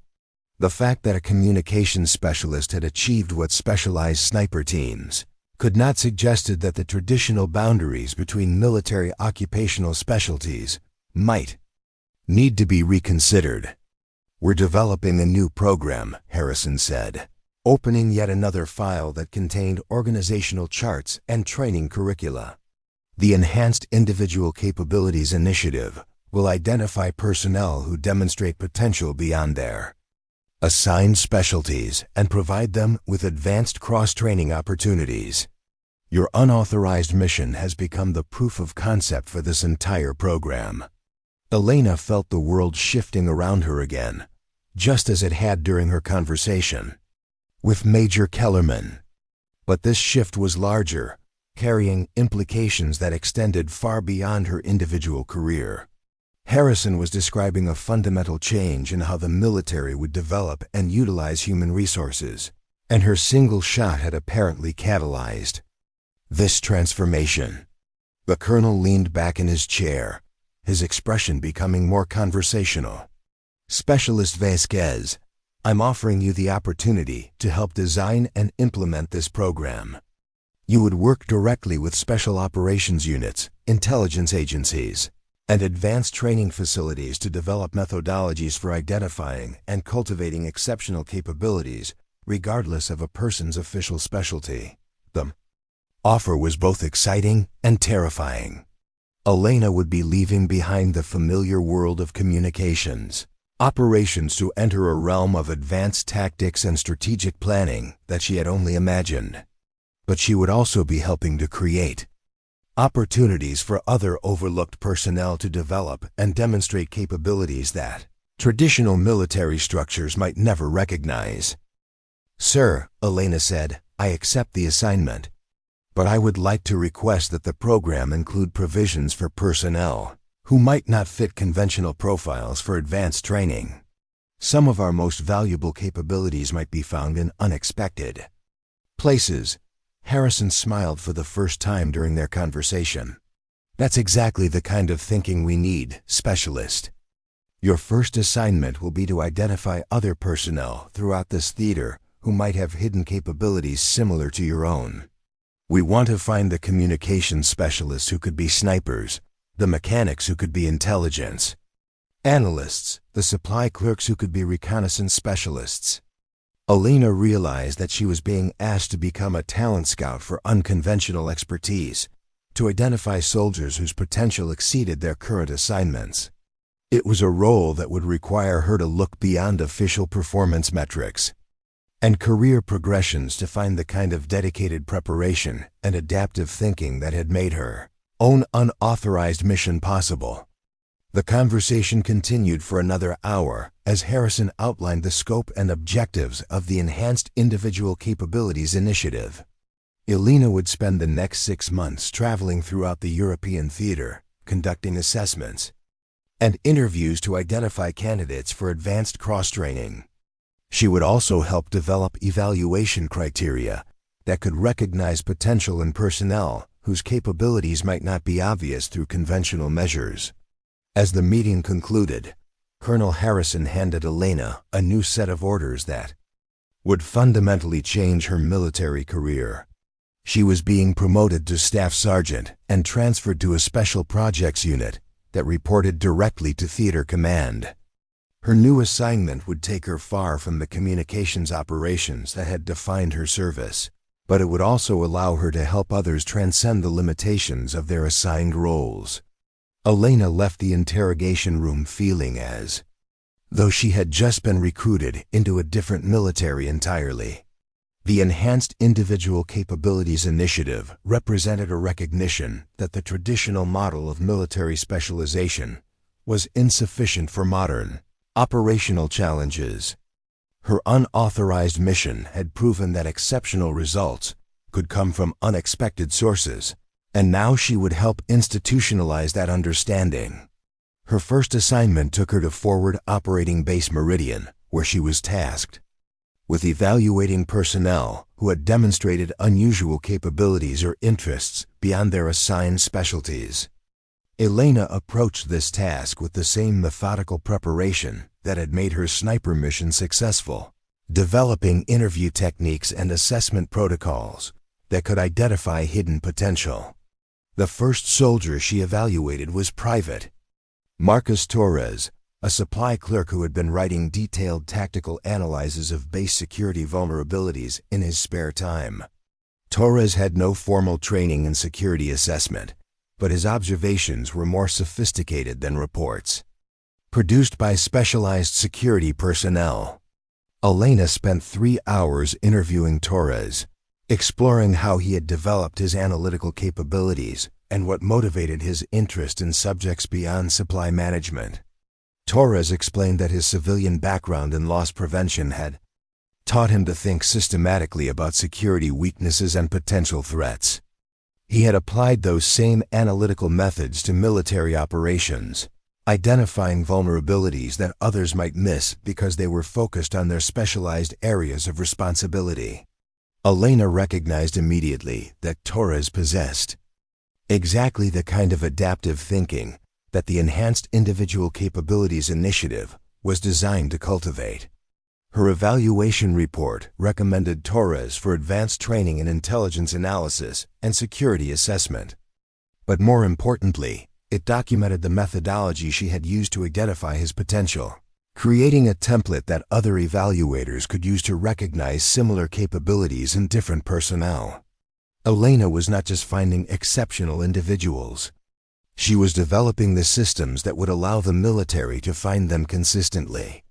The fact that a communications specialist had achieved what specialized sniper teams could not suggested that the traditional boundaries between military occupational specialties might need to be reconsidered. "We're developing a new program," Harrison said, opening yet another file that contained organizational charts and training curricula. "The Enhanced Individual Capabilities Initiative will identify personnel who demonstrate potential beyond their assigned specialties and provide them with advanced cross-training opportunities. Your unauthorized mission has become the proof of concept for this entire program." Elena felt the world shifting around her again, just as it had during her conversation with Major Kellerman. But this shift was larger, carrying implications that extended far beyond her individual career. Harrison was describing a fundamental change in how the military would develop and utilize human resources, and her single shot had apparently catalyzed this transformation. The colonel leaned back in his chair, his expression becoming more conversational. "Specialist Vasquez, I'm offering you the opportunity to help design and implement this program. You would work directly with special operations units, intelligence agencies, and advanced training facilities to develop methodologies for identifying and cultivating exceptional capabilities, regardless of a person's official specialty." The offer was both exciting and terrifying. Elena would be leaving behind the familiar world of communications operations to enter a realm of advanced tactics and strategic planning that she had only imagined. But she would also be helping to create opportunities for other overlooked personnel to develop and demonstrate capabilities that traditional military structures might never recognize. "Sir," Elena said, "I accept the assignment, but I would like to request that the program include provisions for personnel who might not fit conventional profiles for advanced training. Some of our most valuable capabilities might be found in unexpected places." Harrison smiled for the first time during their conversation. "That's exactly the kind of thinking we need, specialist. Your first assignment will be to identify other personnel throughout this theater who might have hidden capabilities similar to your own. We want to find the communications specialists who could be snipers, the mechanics who could be intelligence analysts, the supply clerks who could be reconnaissance specialists." Elena realized that she was being asked to become a talent scout for unconventional expertise, to identify soldiers whose potential exceeded their current assignments. It was a role that would require her to look beyond official performance metrics and career progressions to find the kind of dedicated preparation and adaptive thinking that had made her own unauthorized mission possible. The conversation continued for another hour as Harrison outlined the scope and objectives of the Enhanced Individual Capabilities Initiative. Elena would spend the next 6 months traveling throughout the European theater, conducting assessments and interviews to identify candidates for advanced cross-training. She would also help develop evaluation criteria that could recognize potential in personnel whose capabilities might not be obvious through conventional measures. As the meeting concluded, Colonel Harrison handed Elena a new set of orders that would fundamentally change her military career. She was being promoted to staff sergeant and transferred to a special projects unit that reported directly to theater command. Her new assignment would take her far from the communications operations that had defined her service, but it would also allow her to help others transcend the limitations of their assigned roles. Elena left the interrogation room feeling as though she had just been recruited into a different military entirely. The Enhanced Individual Capabilities Initiative represented a recognition that the traditional model of military specialization was insufficient for modern operational challenges. Her unauthorized mission had proven that exceptional results could come from unexpected sources, and now she would help institutionalize that understanding. Her first assignment took her to Forward Operating Base Meridian, where she was tasked with evaluating personnel who had demonstrated unusual capabilities or interests beyond their assigned specialties. Elena approached this task with the same methodical preparation that had made her sniper mission successful, developing interview techniques and assessment protocols that could identify hidden potential. The first soldier she evaluated was Private Marcus Torres, a supply clerk who had been writing detailed tactical analyses of base security vulnerabilities in his spare time. Torres had no formal training in security assessment, but his observations were more sophisticated than reports produced by specialized security personnel. Elena spent 3 hours interviewing Torres, exploring how he had developed his analytical capabilities and what motivated his interest in subjects beyond supply management. Torres explained that his civilian background in loss prevention had taught him to think systematically about security weaknesses and potential threats. He had applied those same analytical methods to military operations, identifying vulnerabilities that others might miss because they were focused on their specialized areas of responsibility. Elena recognized immediately that Torres possessed exactly the kind of adaptive thinking that the Enhanced Individual Capabilities Initiative was designed to cultivate. Her evaluation report recommended Torres for advanced training in intelligence analysis and security assessment. But more importantly, it documented the methodology she had used to identify his potential, creating a template that other evaluators could use to recognize similar capabilities in different personnel. Elena was not just finding exceptional individuals. She was developing the systems that would allow the military to find them consistently.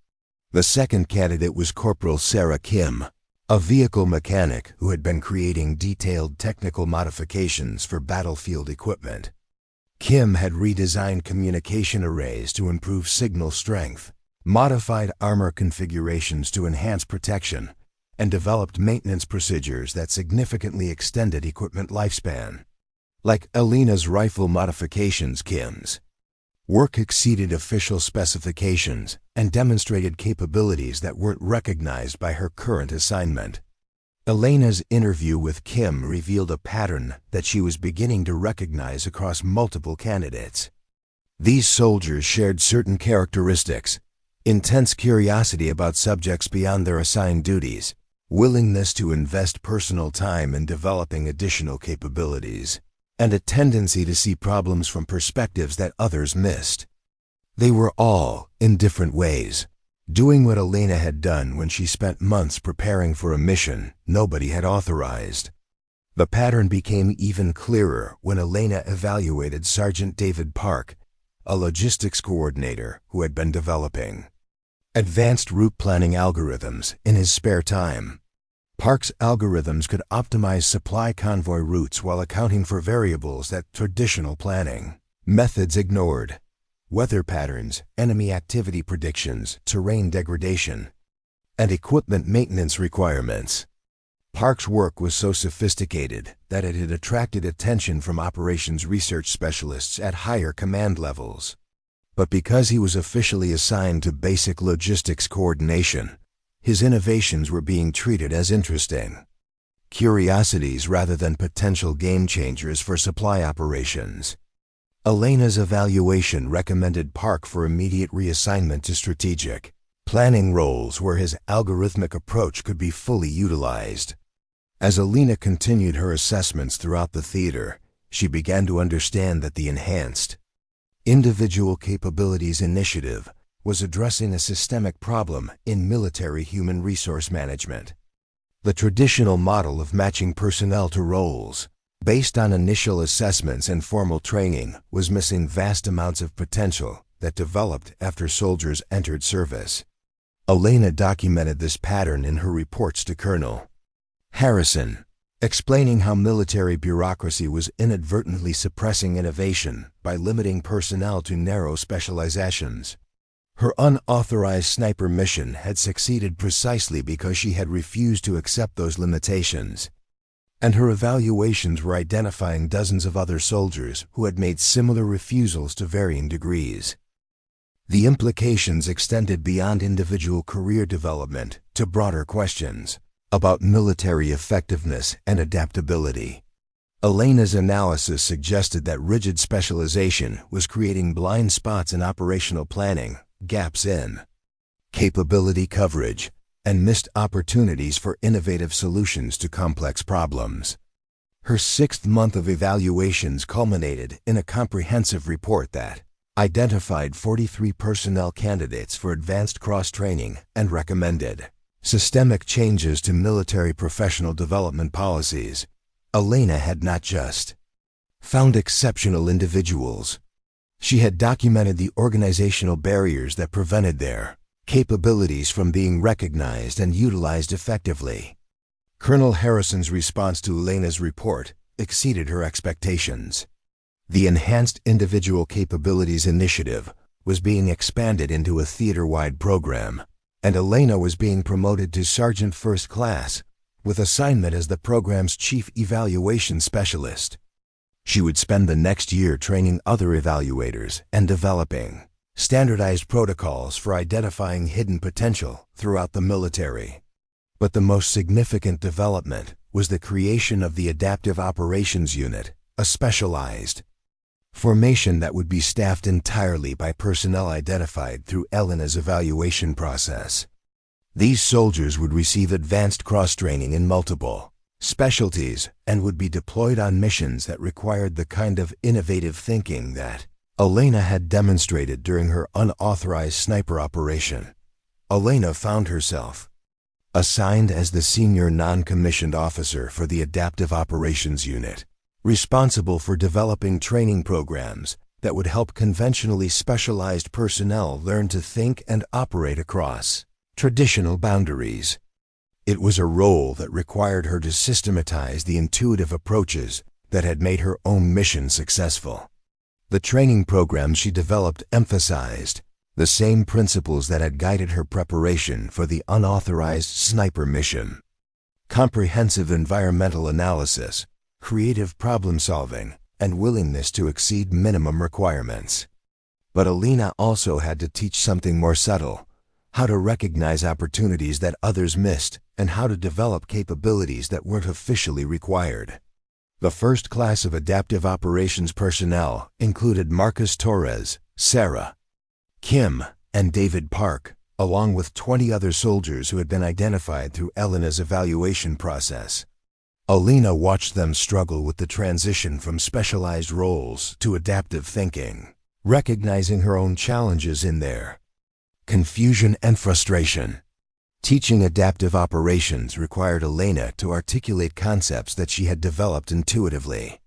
The second candidate was Corporal Sarah Kim, a vehicle mechanic who had been creating detailed technical modifications for battlefield equipment. Kim had redesigned communication arrays to improve signal strength, modified armor configurations to enhance protection, and developed maintenance procedures that significantly extended equipment lifespan. Like Elena's rifle modifications, Kim's work exceeded official specifications and demonstrated capabilities that weren't recognized by her current assignment. Elena's interview with Kim revealed a pattern that she was beginning to recognize across multiple candidates. These soldiers shared certain characteristics: intense curiosity about subjects beyond their assigned duties, willingness to invest personal time in developing additional capabilities, and a tendency to see problems from perspectives that others missed. They were all, in different ways, doing what Elena had done when she spent months preparing for a mission nobody had authorized. The pattern became even clearer when Elena evaluated Sergeant David Park, a logistics coordinator who had been developing advanced route planning algorithms in his spare time. Park's algorithms could optimize supply convoy routes while accounting for variables that traditional planning methods ignored: weather patterns, enemy activity predictions, terrain degradation, and equipment maintenance requirements. Park's work was so sophisticated that it had attracted attention from operations research specialists at higher command levels. But because he was officially assigned to basic logistics coordination, his innovations were being treated as interesting curiosities rather than potential game changers for supply operations. Elena's evaluation recommended Park for immediate reassignment to strategic planning roles where his algorithmic approach could be fully utilized. As Elena continued her assessments throughout the theater, she began to understand that the Enhanced Individual Capabilities Initiative was addressing a systemic problem in military human resource management. The traditional model of matching personnel to roles, based on initial assessments and formal training, was missing vast amounts of potential that developed after soldiers entered service. Elena documented this pattern in her reports to Colonel Harrison, explaining how military bureaucracy was inadvertently suppressing innovation by limiting personnel to narrow specializations. Her unauthorized sniper mission had succeeded precisely because she had refused to accept those limitations. And her evaluations were identifying dozens of other soldiers who had made similar refusals to varying degrees. The implications extended beyond individual career development to broader questions about military effectiveness and adaptability. Elena's analysis suggested that rigid specialization was creating blind spots in operational planning, gaps in capability coverage, and missed opportunities for innovative solutions to complex problems. Her 6th month of evaluations culminated in a comprehensive report that identified 43 personnel candidates for advanced cross-training and recommended systemic changes to military professional development policies. Elena had not just found exceptional individuals. She had documented the organizational barriers that prevented their capabilities from being recognized and utilized effectively. Colonel Harrison's response to Elena's report exceeded her expectations. The Enhanced Individual Capabilities Initiative was being expanded into a theater-wide program, and Elena was being promoted to Sergeant First Class, with assignment as the program's chief evaluation specialist. She would spend the next year training other evaluators and developing standardized protocols for identifying hidden potential throughout the military. But the most significant development was the creation of the Adaptive Operations Unit, a specialized formation that would be staffed entirely by personnel identified through Elena's evaluation process. These soldiers would receive advanced cross-training in multiple specialties and would be deployed on missions that required the kind of innovative thinking that Elena had demonstrated during her unauthorized sniper operation. Elena found herself assigned as the senior non-commissioned officer for the Adaptive Operations Unit, responsible for developing training programs that would help conventionally specialized personnel learn to think and operate across traditional boundaries. It was a role that required her to systematize the intuitive approaches that had made her own mission successful. The training programs she developed emphasized the same principles that had guided her preparation for the unauthorized sniper mission: comprehensive environmental analysis, creative problem-solving, and willingness to exceed minimum requirements. But Elena also had to teach something more subtle: how to recognize opportunities that others missed and how to develop capabilities that weren't officially required. The first class of adaptive operations personnel included Marcus Torres, Sarah, Kim, and David Park, along with 20 other soldiers who had been identified through Elena's evaluation process. Elena watched them struggle with the transition from specialized roles to adaptive thinking, recognizing her own challenges in their confusion and frustration. Teaching adaptive operations required Elena to articulate concepts that she had developed intuitively.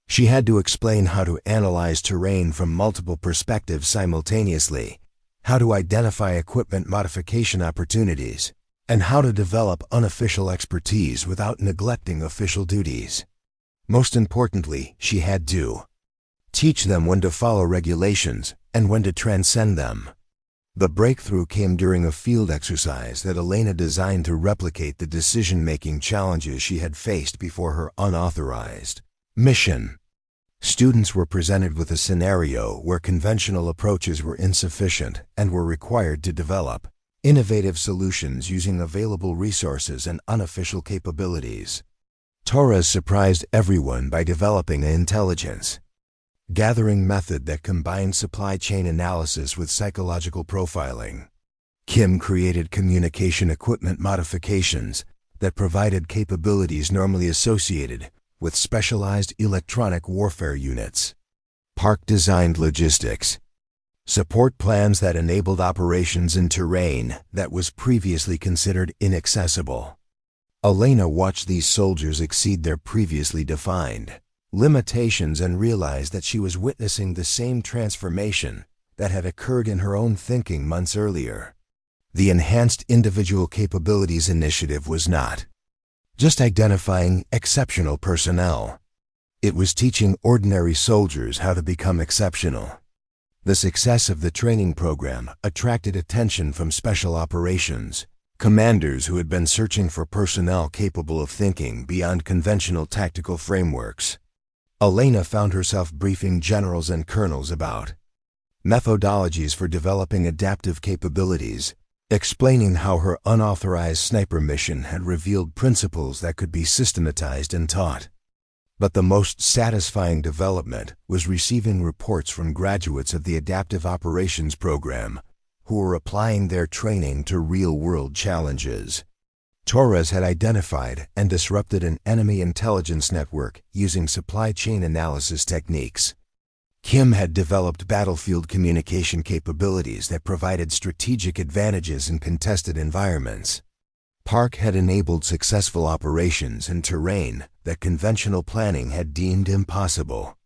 She had to explain how to analyze terrain from multiple perspectives simultaneously, how to identify equipment modification opportunities, and how to develop unofficial expertise without neglecting official duties. Most importantly, she had to teach them when to follow regulations and when to transcend them. The breakthrough came during a field exercise that Elena designed to replicate the decision-making challenges she had faced before her unauthorized mission. Students were presented with a scenario where conventional approaches were insufficient and were required to develop innovative solutions using available resources and unofficial capabilities. Torres surprised everyone by developing an intelligence gathering method that combined supply chain analysis with psychological profiling. Kim created communication equipment modifications that provided capabilities normally associated with specialized electronic warfare units. Park designed logistics support plans that enabled operations in terrain that was previously considered inaccessible. Elena watched these soldiers exceed their previously defined limitations and realized that she was witnessing the same transformation that had occurred in her own thinking months earlier. The Enhanced Individual Capabilities Initiative was not just identifying exceptional personnel. It was teaching ordinary soldiers how to become exceptional. The success of the training program attracted attention from special operations, commanders who had been searching for personnel capable of thinking beyond conventional tactical frameworks. Elena found herself briefing generals and colonels about methodologies for developing adaptive capabilities, explaining how her unauthorized sniper mission had revealed principles that could be systematized and taught. But the most satisfying development was receiving reports from graduates of the Adaptive Operations Program who were applying their training to real-world challenges. Torres had identified and disrupted an enemy intelligence network using supply chain analysis techniques. Kim had developed battlefield communication capabilities that provided strategic advantages in contested environments. Park had enabled successful operations in terrain that conventional planning had deemed impossible.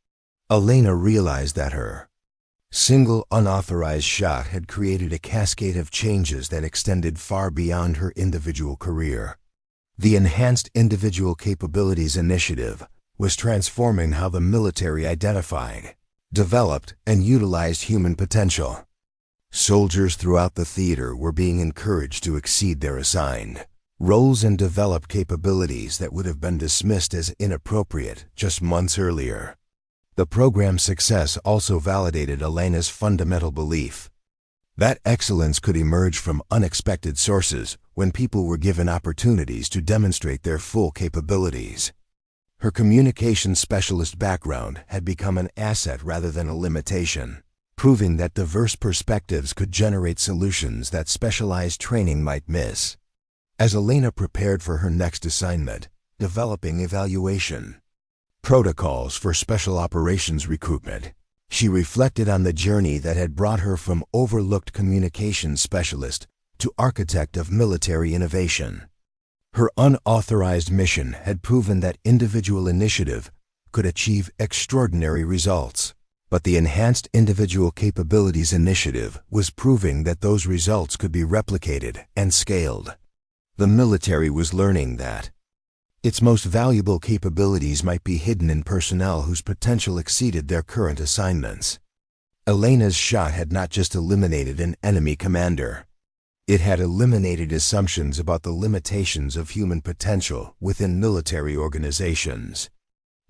Elena realized that her single unauthorized shot had created a cascade of changes that extended far beyond her individual career. The Enhanced Individual Capabilities Initiative was transforming how the military identified, developed, and utilized human potential. Soldiers throughout the theater were being encouraged to exceed their assigned roles and develop capabilities that would have been dismissed as inappropriate just months earlier. The program's success also validated Elena's fundamental belief that excellence could emerge from unexpected sources when people were given opportunities to demonstrate their full capabilities. Her communication specialist background had become an asset rather than a limitation, proving that diverse perspectives could generate solutions that specialized training might miss. As Elena prepared for her next assignment, developing evaluation protocols for special operations recruitment, she reflected on the journey that had brought her from overlooked communications specialist to architect of military innovation. Her unauthorized mission had proven that individual initiative could achieve extraordinary results, but the Enhanced Individual Capabilities Initiative was proving that those results could be replicated and scaled. The military was learning that its most valuable capabilities might be hidden in personnel whose potential exceeded their current assignments. Elena's shot had not just eliminated an enemy commander. It had eliminated assumptions about the limitations of human potential within military organizations.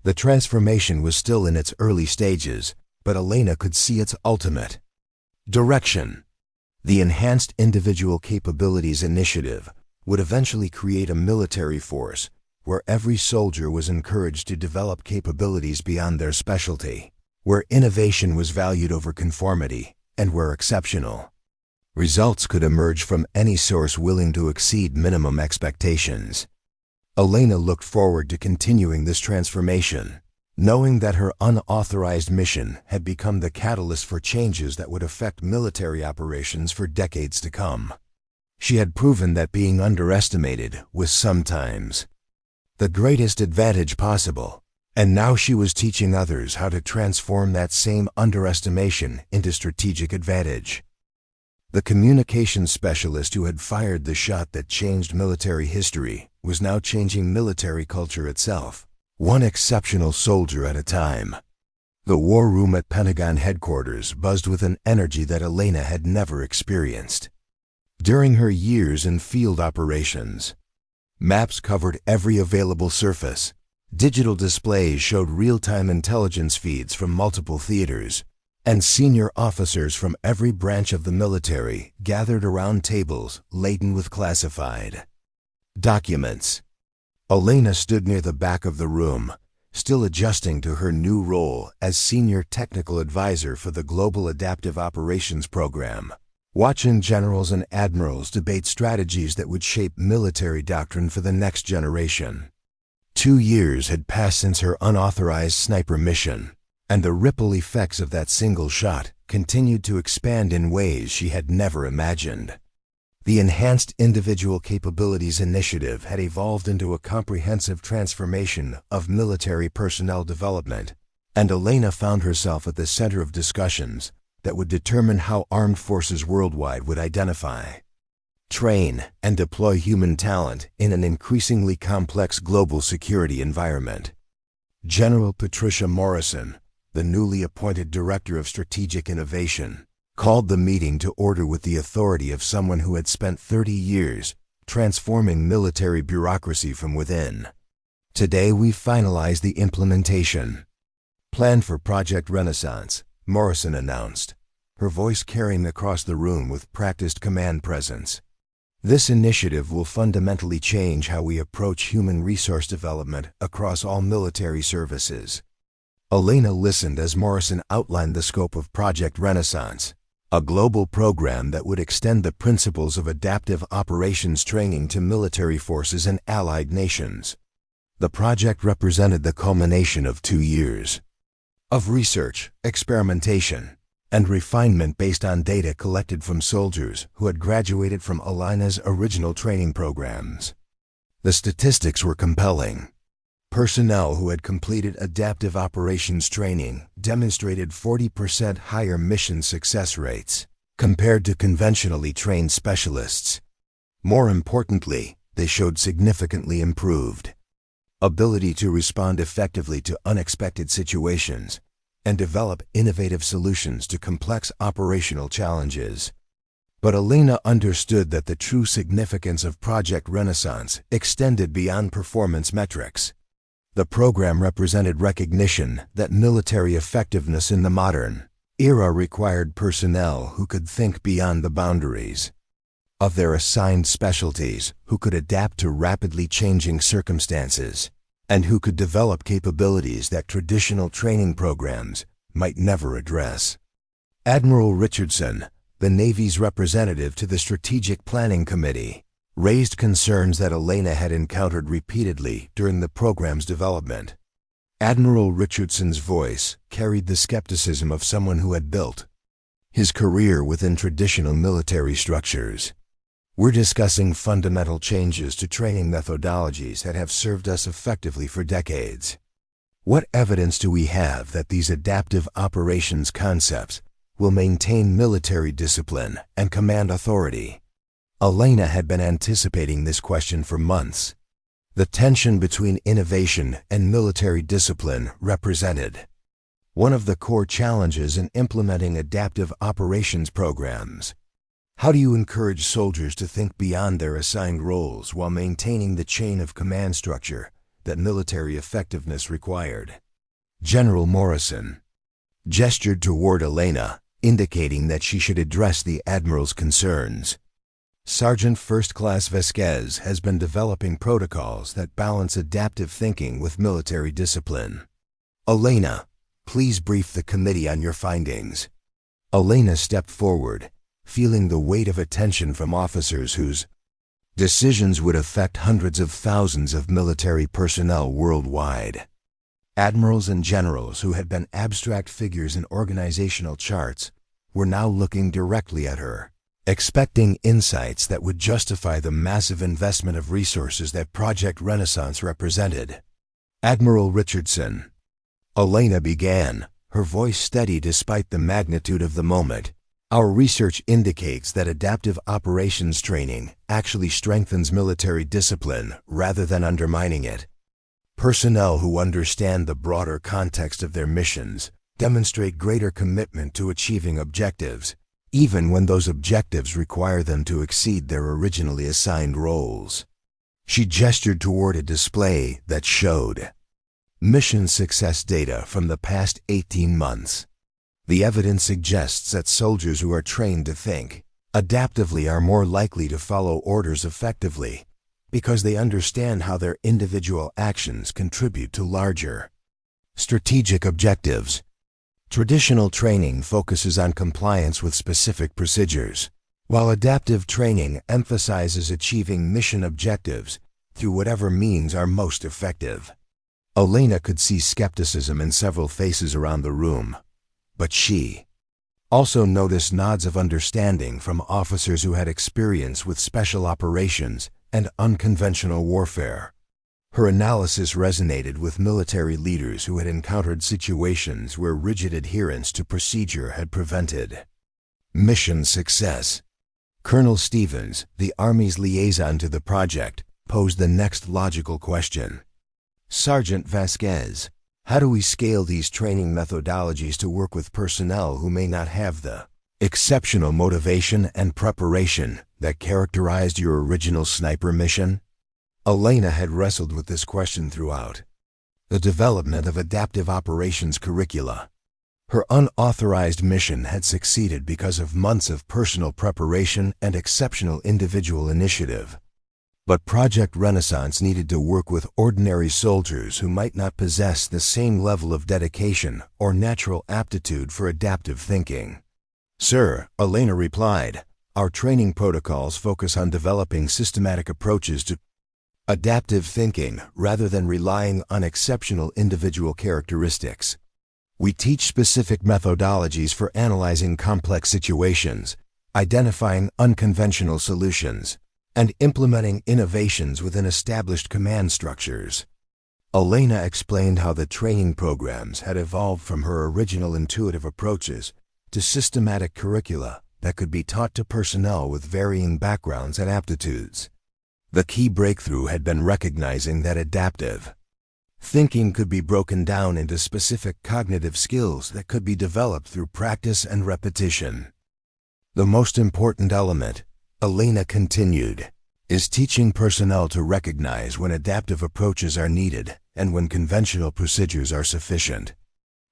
The transformation was still in its early stages, but Elena could see its ultimate direction. The Enhanced Individual Capabilities Initiative would eventually create a military force where every soldier was encouraged to develop capabilities beyond their specialty, where innovation was valued over conformity, and where exceptional results could emerge from any source willing to exceed minimum expectations. Elena looked forward to continuing this transformation, knowing that her unauthorized mission had become the catalyst for changes that would affect military operations for decades to come. She had proven that being underestimated was sometimes the greatest advantage possible, and now she was teaching others how to transform that same underestimation into strategic advantage. The communications specialist who had fired the shot that changed military history was now changing military culture itself, one exceptional soldier at a time. The war room at Pentagon headquarters buzzed with an energy that Elena had never experienced. During her years in field operations, maps covered every available surface. Digital displays showed real-time intelligence feeds from multiple theaters, and senior officers from every branch of the military gathered around tables laden with classified documents. Elena stood near the back of the room, still adjusting to her new role as Senior Technical Advisor for the Global Adaptive Operations Program, watching generals and admirals debate strategies that would shape military doctrine for the next generation. 2 years had passed since her unauthorized sniper mission, and the ripple effects of that single shot continued to expand in ways she had never imagined. The Enhanced Individual Capabilities Initiative had evolved into a comprehensive transformation of military personnel development, and Elena found herself at the center of discussions that would determine how armed forces worldwide would identify train, and deploy human talent in an increasingly complex global security environment. General Patricia Morrison, the newly appointed Director of Strategic Innovation, called the meeting to order with the authority of someone who had spent 30 years transforming military bureaucracy from within. Today we finalize the implementation plan for Project Renaissance, Morrison announced, her voice carrying across the room with practiced command presence. This initiative will fundamentally change how we approach human resource development across all military services. Elena listened as Morrison outlined the scope of Project Renaissance, a global program that would extend the principles of adaptive operations training to military forces and allied nations. The project represented the culmination of 2 years of research, experimentation, and refinement based on data collected from soldiers who had graduated from Elena's original training programs. The statistics were compelling. Personnel who had completed adaptive operations training demonstrated 40% higher mission success rates compared to conventionally trained specialists. More importantly, they showed significantly improved ability to respond effectively to unexpected situations and develop innovative solutions to complex operational challenges. But Elena understood that the true significance of Project Renaissance extended beyond performance metrics. The program represented recognition that military effectiveness in the modern era required personnel who could think beyond the boundaries of their assigned specialties, who could adapt to rapidly changing circumstances, and who could develop capabilities that traditional training programs might never address. Admiral Richardson, the Navy's representative to the Strategic Planning Committee, raised concerns that Elena had encountered repeatedly during the program's development. Admiral Richardson's voice carried the skepticism of someone who had built his career within traditional military structures. We're discussing fundamental changes to training methodologies that have served us effectively for decades. What evidence do we have that these adaptive operations concepts will maintain military discipline and command authority? Elena had been anticipating this question for months. The tension between innovation and military discipline represented one of the core challenges in implementing adaptive operations programs. How do you encourage soldiers to think beyond their assigned roles while maintaining the chain of command structure that military effectiveness required? General Morrison gestured toward Elena, indicating that she should address the Admiral's concerns. Sergeant First Class Vasquez has been developing protocols that balance adaptive thinking with military discipline. Elena, please brief the committee on your findings. Elena stepped forward, feeling the weight of attention from officers whose decisions would affect hundreds of thousands of military personnel worldwide. Admirals and generals who had been abstract figures in organizational charts were now looking directly at her, expecting insights that would justify the massive investment of resources that Project Renaissance represented. Admiral Richardson. Elena began, her voice steady despite the magnitude of the moment. Our research indicates that adaptive operations training actually strengthens military discipline rather than undermining it. Personnel who understand the broader context of their missions demonstrate greater commitment to achieving objectives, even when those objectives require them to exceed their originally assigned roles. She gestured toward a display that showed mission success data from the past 18 months. The evidence suggests that soldiers who are trained to think adaptively are more likely to follow orders effectively because they understand how their individual actions contribute to larger strategic objectives. Traditional training focuses on compliance with specific procedures, while adaptive training emphasizes achieving mission objectives through whatever means are most effective. Elena could see skepticism in several faces around the room, but she also noticed nods of understanding from officers who had experience with special operations and unconventional warfare. Her analysis resonated with military leaders who had encountered situations where rigid adherence to procedure had prevented mission success. Colonel Stevens, the Army's liaison to the project, posed the next logical question. Sergeant Vasquez, how do we scale these training methodologies to work with personnel who may not have the exceptional motivation and preparation that characterized your original sniper mission? Elena had wrestled with this question throughout the development of adaptive operations curricula. Her unauthorized mission had succeeded because of months of personal preparation and exceptional individual initiative. But Project Renaissance needed to work with ordinary soldiers who might not possess the same level of dedication or natural aptitude for adaptive thinking. Sir, Elena replied, our training protocols focus on developing systematic approaches to adaptive thinking rather than relying on exceptional individual characteristics. We teach specific methodologies for analyzing complex situations, identifying unconventional solutions, and implementing innovations within established command structures. Elena explained how the training programs had evolved from her original intuitive approaches to systematic curricula that could be taught to personnel with varying backgrounds and aptitudes. The key breakthrough had been recognizing that adaptive thinking could be broken down into specific cognitive skills that could be developed through practice and repetition. The most important element, Elena continued, is teaching personnel to recognize when adaptive approaches are needed and when conventional procedures are sufficient.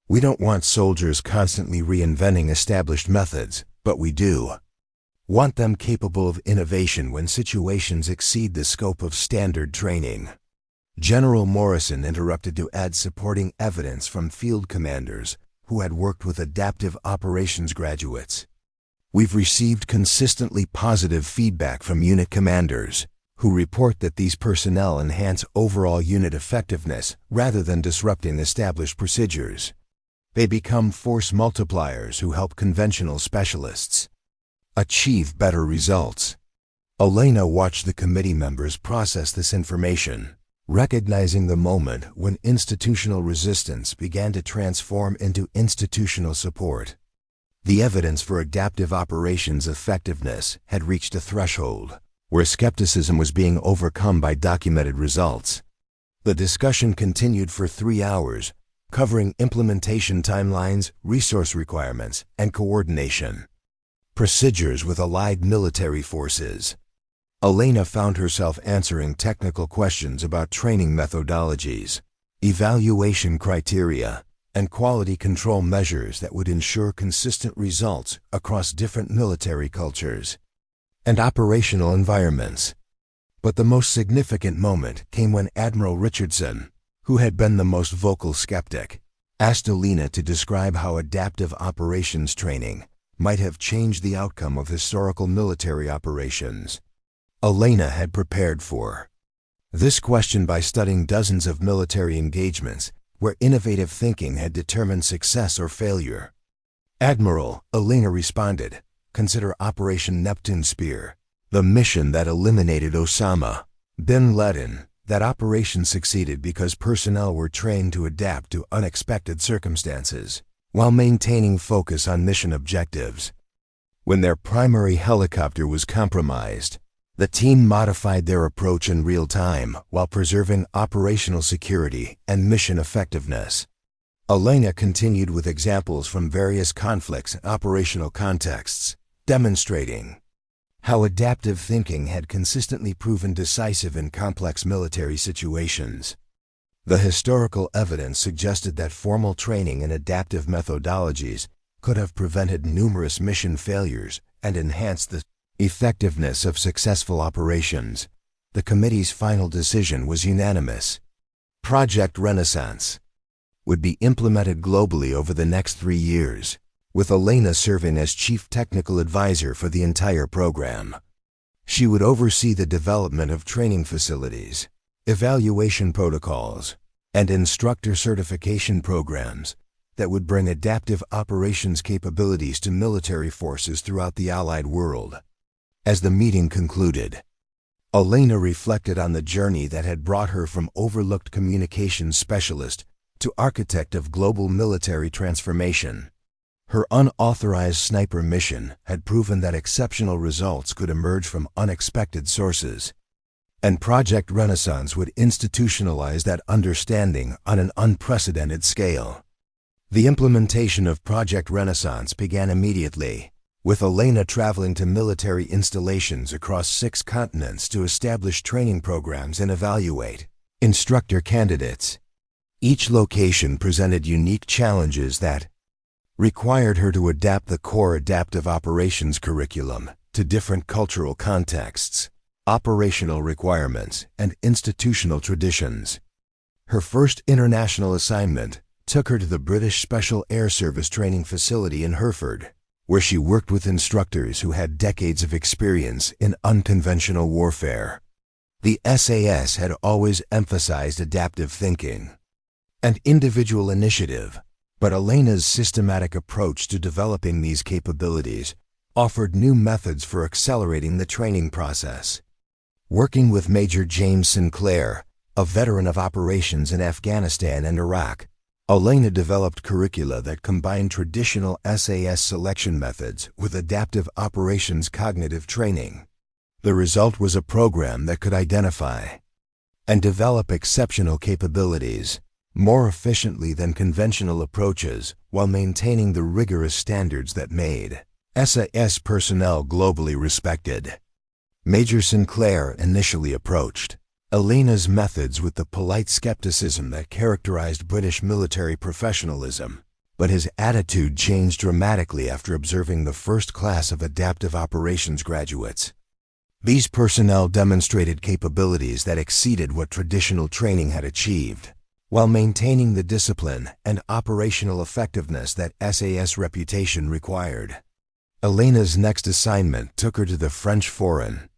We don't want soldiers constantly reinventing established methods, but we do want them capable of innovation when situations exceed the scope of standard training. General Morrison interrupted to add supporting evidence from field commanders who had worked with adaptive operations graduates. We've received consistently positive feedback from unit commanders who report that these personnel enhance overall unit effectiveness rather than disrupting established procedures. They become force multipliers who help conventional specialists achieve better results. Elena watched the committee members process this information, recognizing the moment when institutional resistance began to transform into institutional support. The evidence for adaptive operations effectiveness had reached a threshold where skepticism was being overcome by documented results. The discussion continued for 3 hours, covering implementation timelines, resource requirements, and coordination procedures with allied military forces. Elena found herself answering technical questions about training methodologies, evaluation criteria, and quality control measures that would ensure consistent results across different military cultures and operational environments. But the most significant moment came when Admiral Richardson, who had been the most vocal skeptic, asked Elena to describe how adaptive operations training might have changed the outcome of historical military operations. Elena had prepared for this question by studying dozens of military engagements where innovative thinking had determined success or failure. Admiral, Elena responded, consider Operation Neptune Spear, the mission that eliminated Osama bin Laden. That operation succeeded because personnel were trained to adapt to unexpected circumstances while maintaining focus on mission objectives. When their primary helicopter was compromised, the team modified their approach in real time while preserving operational security and mission effectiveness. Elena continued with examples from various conflicts and operational contexts, demonstrating how adaptive thinking had consistently proven decisive in complex military situations. The historical evidence suggested that formal training in adaptive methodologies could have prevented numerous mission failures and enhanced the effectiveness of successful operations. The committee's final decision was unanimous. Project Renaissance would be implemented globally over the next 3 years, with Elena serving as chief technical advisor for the entire program. She would oversee the development of training facilities, evaluation protocols, and instructor certification programs that would bring adaptive operations capabilities to military forces throughout the Allied world. As the meeting concluded, Elena reflected on the journey that had brought her from overlooked communications specialist to architect of global military transformation. Her unauthorized sniper mission had proven that exceptional results could emerge from unexpected sources, and Project Renaissance would institutionalize that understanding on an unprecedented scale. The implementation of Project Renaissance began immediately, with Elena traveling to military installations across 6 continents to establish training programs and evaluate instructor candidates. Each location presented unique challenges that required her to adapt the core adaptive operations curriculum to different cultural contexts, operational requirements, and institutional traditions. Her first international assignment took her to the British Special Air Service training facility in Hereford, where she worked with instructors who had decades of experience in unconventional warfare. The SAS had always emphasized adaptive thinking and individual initiative, but Elena's systematic approach to developing these capabilities offered new methods for accelerating the training process. Working with Major James Sinclair, a veteran of operations in Afghanistan and Iraq, Elena developed curricula that combined traditional SAS selection methods with adaptive operations cognitive training. The result was a program that could identify and develop exceptional capabilities more efficiently than conventional approaches while maintaining the rigorous standards that made SAS personnel globally respected. Major Sinclair initially approached Elena's methods with the polite skepticism that characterized British military professionalism, but his attitude changed dramatically after observing the first class of adaptive operations graduates. These personnel demonstrated capabilities that exceeded what traditional training had achieved, while maintaining the discipline and operational effectiveness that SAS reputation required. Elena's next assignment took her to the French Foreign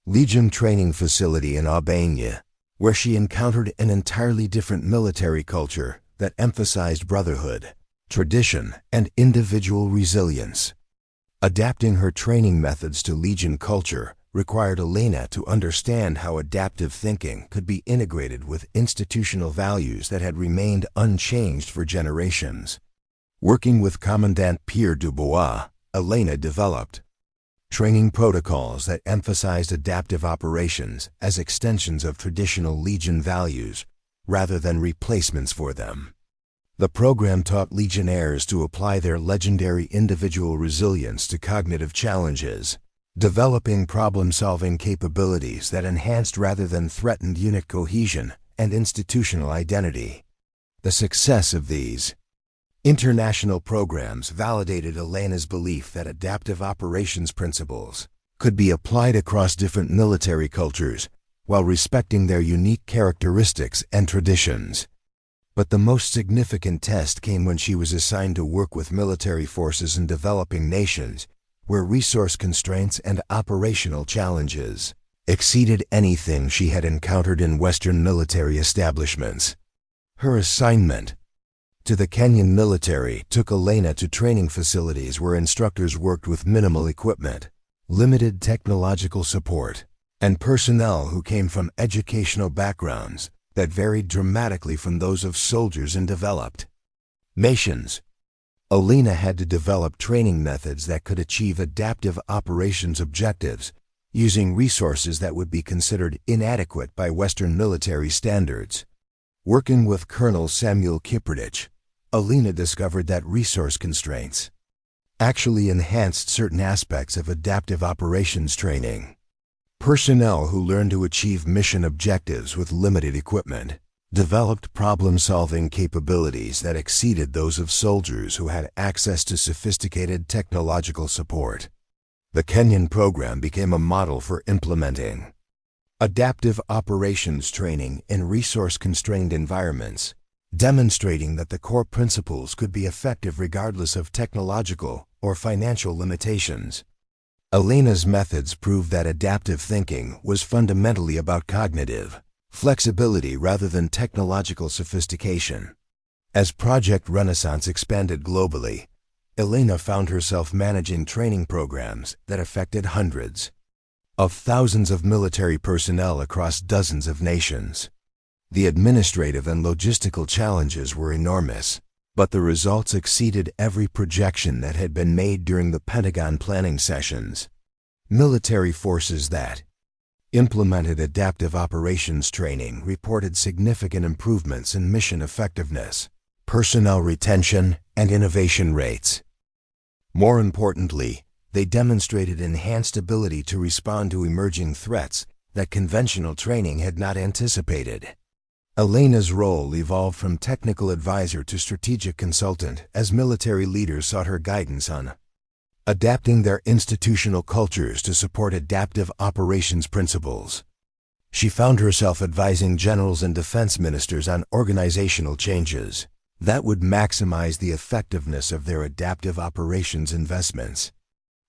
Legion training facility in Albania, where she encountered an entirely different military culture that emphasized brotherhood, tradition, and individual resilience. Adapting her training methods to Legion culture required Elena to understand how adaptive thinking could be integrated with institutional values that had remained unchanged for generations. Working with Commandant Pierre Dubois, Elena developed training protocols that emphasized adaptive operations as extensions of traditional Legion values rather than replacements for them. The program taught Legionnaires to apply their legendary individual resilience to cognitive challenges, developing problem-solving capabilities that enhanced rather than threatened unit cohesion and institutional identity. The success of these international programs validated Elena's belief that adaptive operations principles could be applied across different military cultures while respecting their unique characteristics and traditions. But the most significant test came when she was assigned to work with military forces in developing nations where resource constraints and operational challenges exceeded anything she had encountered in Western military establishments. Her assignment to the Kenyan military took Elena to training facilities where instructors worked with minimal equipment, limited technological support, and personnel who came from educational backgrounds that varied dramatically from those of soldiers in developed nations. Elena had to develop training methods that could achieve adaptive operations objectives using resources that would be considered inadequate by Western military standards. Working with Colonel Samuel Kiprich, Elena discovered that resource constraints actually enhanced certain aspects of adaptive operations training. Personnel who learned to achieve mission objectives with limited equipment developed problem-solving capabilities that exceeded those of soldiers who had access to sophisticated technological support. The Kenyan program became a model for implementing adaptive operations training in resource-constrained environments, demonstrating that the core principles could be effective regardless of technological or financial limitations. Elena's methods proved that adaptive thinking was fundamentally about cognitive flexibility rather than technological sophistication. As Project Renaissance expanded globally, Elena found herself managing training programs that affected hundreds of thousands of military personnel across dozens of nations. The administrative and logistical challenges were enormous, But the results exceeded every projection that had been made during the Pentagon planning sessions. Military forces that implemented adaptive operations training reported significant improvements in mission effectiveness, personnel retention, and innovation rates. More importantly, they demonstrated enhanced ability to respond to emerging threats that conventional training had not anticipated. Elena's role evolved from technical advisor to strategic consultant as military leaders sought her guidance on adapting their institutional cultures to support adaptive operations principles. She found herself advising generals and defense ministers on organizational changes that would maximize the effectiveness of their adaptive operations investments.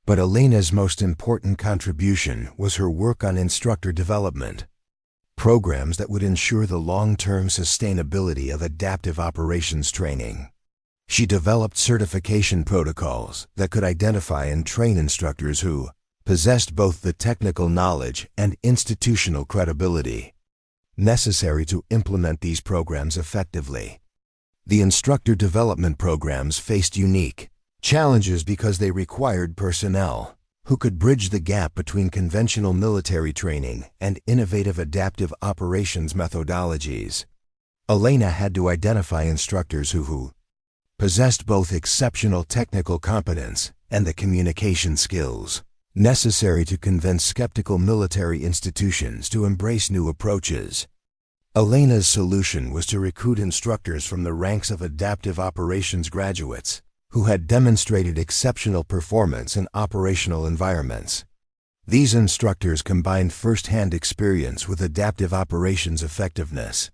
But Elena's most important contribution was her work on instructor development, programs that would ensure the long-term sustainability of adaptive operations training. She developed certification protocols that could identify and train instructors who possessed both the technical knowledge and institutional credibility necessary to implement these programs effectively. The instructor development programs faced unique challenges because they required personnel who could bridge the gap between conventional military training and innovative adaptive operations methodologies. Elena had to identify instructors who possessed both exceptional technical competence and the communication skills necessary to convince skeptical military institutions to embrace new approaches. Elena's solution was to recruit instructors from the ranks of adaptive operations graduates who had demonstrated exceptional performance in operational environments. These instructors combined first-hand experience with adaptive operations effectiveness,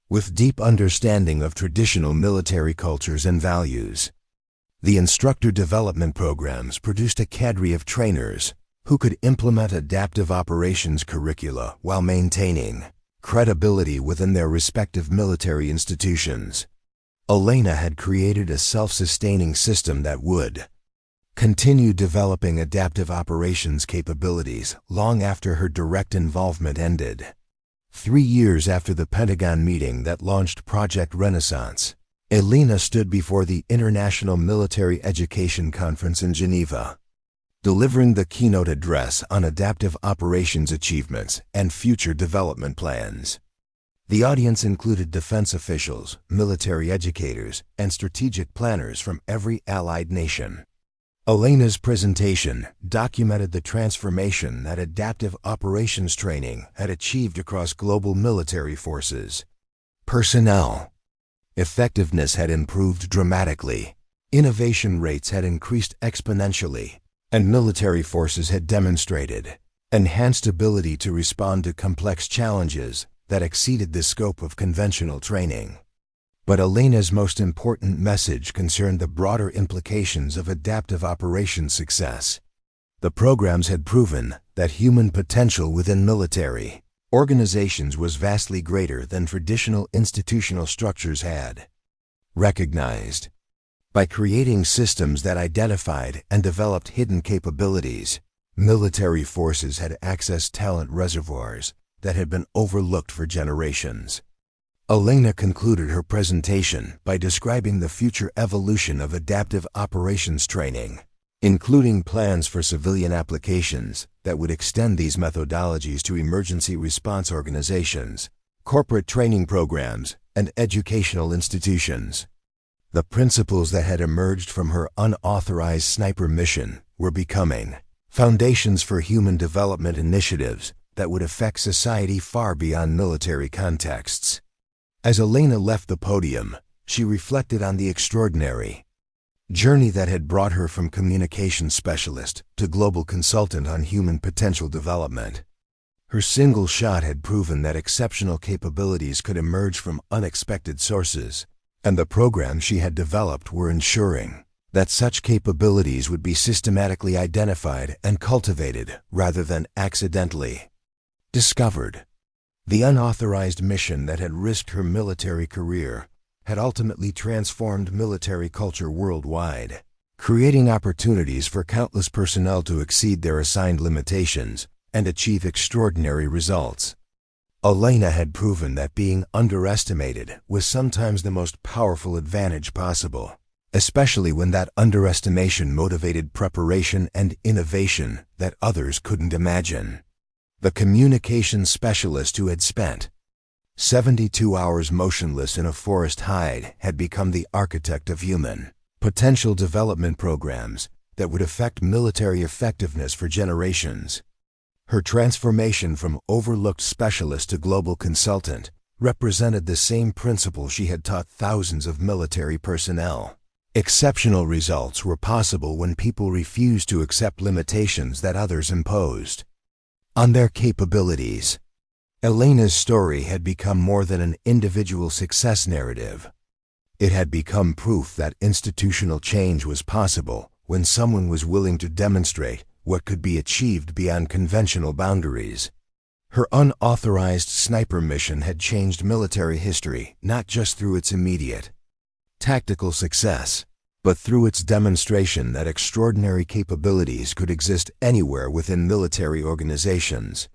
with deep understanding of traditional military cultures and values. The instructor development programs produced a cadre of trainers who could implement adaptive operations curricula while maintaining credibility within their respective military institutions. Elena had created a self-sustaining system that would continue developing adaptive operations capabilities long after her direct involvement ended. 3 years after the Pentagon meeting that launched Project Renaissance, Elena stood before the International Military Education Conference in Geneva, delivering the keynote address on adaptive operations achievements and future development plans. The audience included defense officials, military educators, and strategic planners from every allied nation. Elena's presentation documented the transformation that adaptive operations training had achieved across global military forces. Personnel effectiveness had improved dramatically, innovation rates had increased exponentially, and military forces had demonstrated enhanced ability to respond to complex challenges that exceeded the scope of conventional training. But Elena's most important message concerned the broader implications of adaptive operations success. The programs had proven that human potential within military organizations was vastly greater than traditional institutional structures had recognized. By creating systems that identified and developed hidden capabilities, military forces had accessed talent reservoirs that had been overlooked for generations. Elena concluded her presentation by describing the future evolution of adaptive operations training, including plans for civilian applications that would extend these methodologies to emergency response organizations, corporate training programs, and educational institutions. The principles that had emerged from her unauthorized sniper mission were becoming foundations for human development initiatives that would affect society far beyond military contexts. As Elena left the podium, she reflected on the extraordinary journey that had brought her from communications specialist to global consultant on human potential development. Her single shot had proven that exceptional capabilities could emerge from unexpected sources, and the programs she had developed were ensuring that such capabilities would be systematically identified and cultivated rather than accidentally discovered. The unauthorized mission that had risked her military career had ultimately transformed military culture worldwide, creating opportunities for countless personnel to exceed their assigned limitations and achieve extraordinary results. Elena had proven that being underestimated was sometimes the most powerful advantage possible, especially when that underestimation motivated preparation and innovation that others couldn't imagine. The communications specialist who had spent 72 hours motionless in a forest hide had become the architect of human potential development programs that would affect military effectiveness for generations. Her transformation from overlooked specialist to global consultant represented the same principle she had taught thousands of military personnel. Exceptional results were possible when people refused to accept limitations that others imposed on their capabilities. Elena's story had become more than an individual success narrative. It had become proof that institutional change was possible when someone was willing to demonstrate what could be achieved beyond conventional boundaries. Her unauthorized sniper mission had changed military history not just through its immediate tactical success, but through its demonstration that extraordinary capabilities could exist anywhere within military organizations.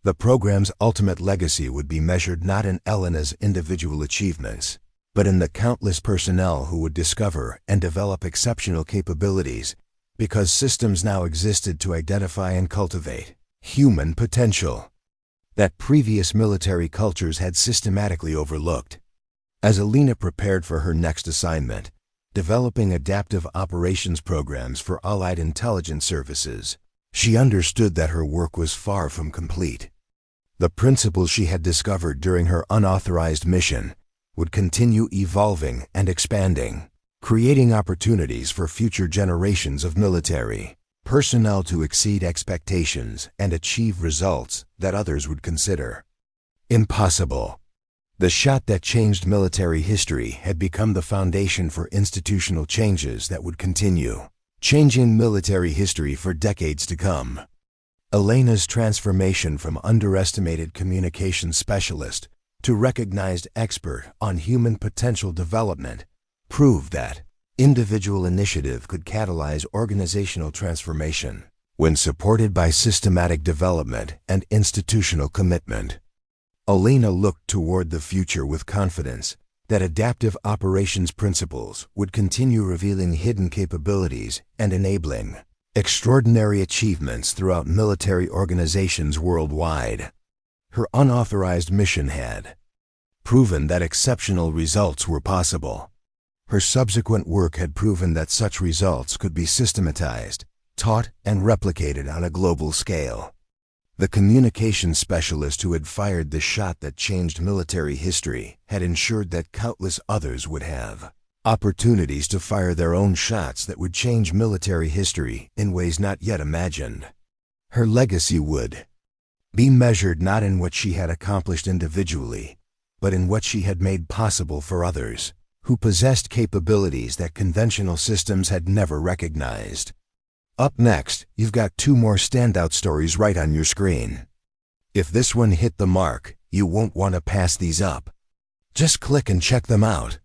The program's ultimate legacy would be measured not in Elena's individual achievements, but in the countless personnel who would discover and develop exceptional capabilities because systems now existed to identify and cultivate human potential that previous military cultures had systematically overlooked. As Elena prepared for her next assignment, developing adaptive operations programs for Allied intelligence services, she understood that her work was far from complete. The principles she had discovered during her unauthorized mission would continue evolving and expanding, creating opportunities for future generations of military personnel to exceed expectations and achieve results that others would consider impossible. The shot that changed military history had become the foundation for institutional changes that would continue changing military history for decades to come. Elena's transformation from underestimated communications specialist to recognized expert on human potential development proved that individual initiative could catalyze organizational transformation when supported by systematic development and institutional commitment. Elena looked toward the future with confidence that adaptive operations principles would continue revealing hidden capabilities and enabling extraordinary achievements throughout military organizations worldwide. Her unauthorized mission had proven that exceptional results were possible. Her subsequent work had proven that such results could be systematized, taught, and replicated on a global scale. The communications specialist who had fired the shot that changed military history had ensured that countless others would have opportunities to fire their own shots that would change military history in ways not yet imagined. Her legacy would be measured not in what she had accomplished individually, but in what she had made possible for others who possessed capabilities that conventional systems had never recognized. Up next, you've got 2 more standout stories right on your screen. If this one hit the mark, you won't want to pass these up. Just click and check them out.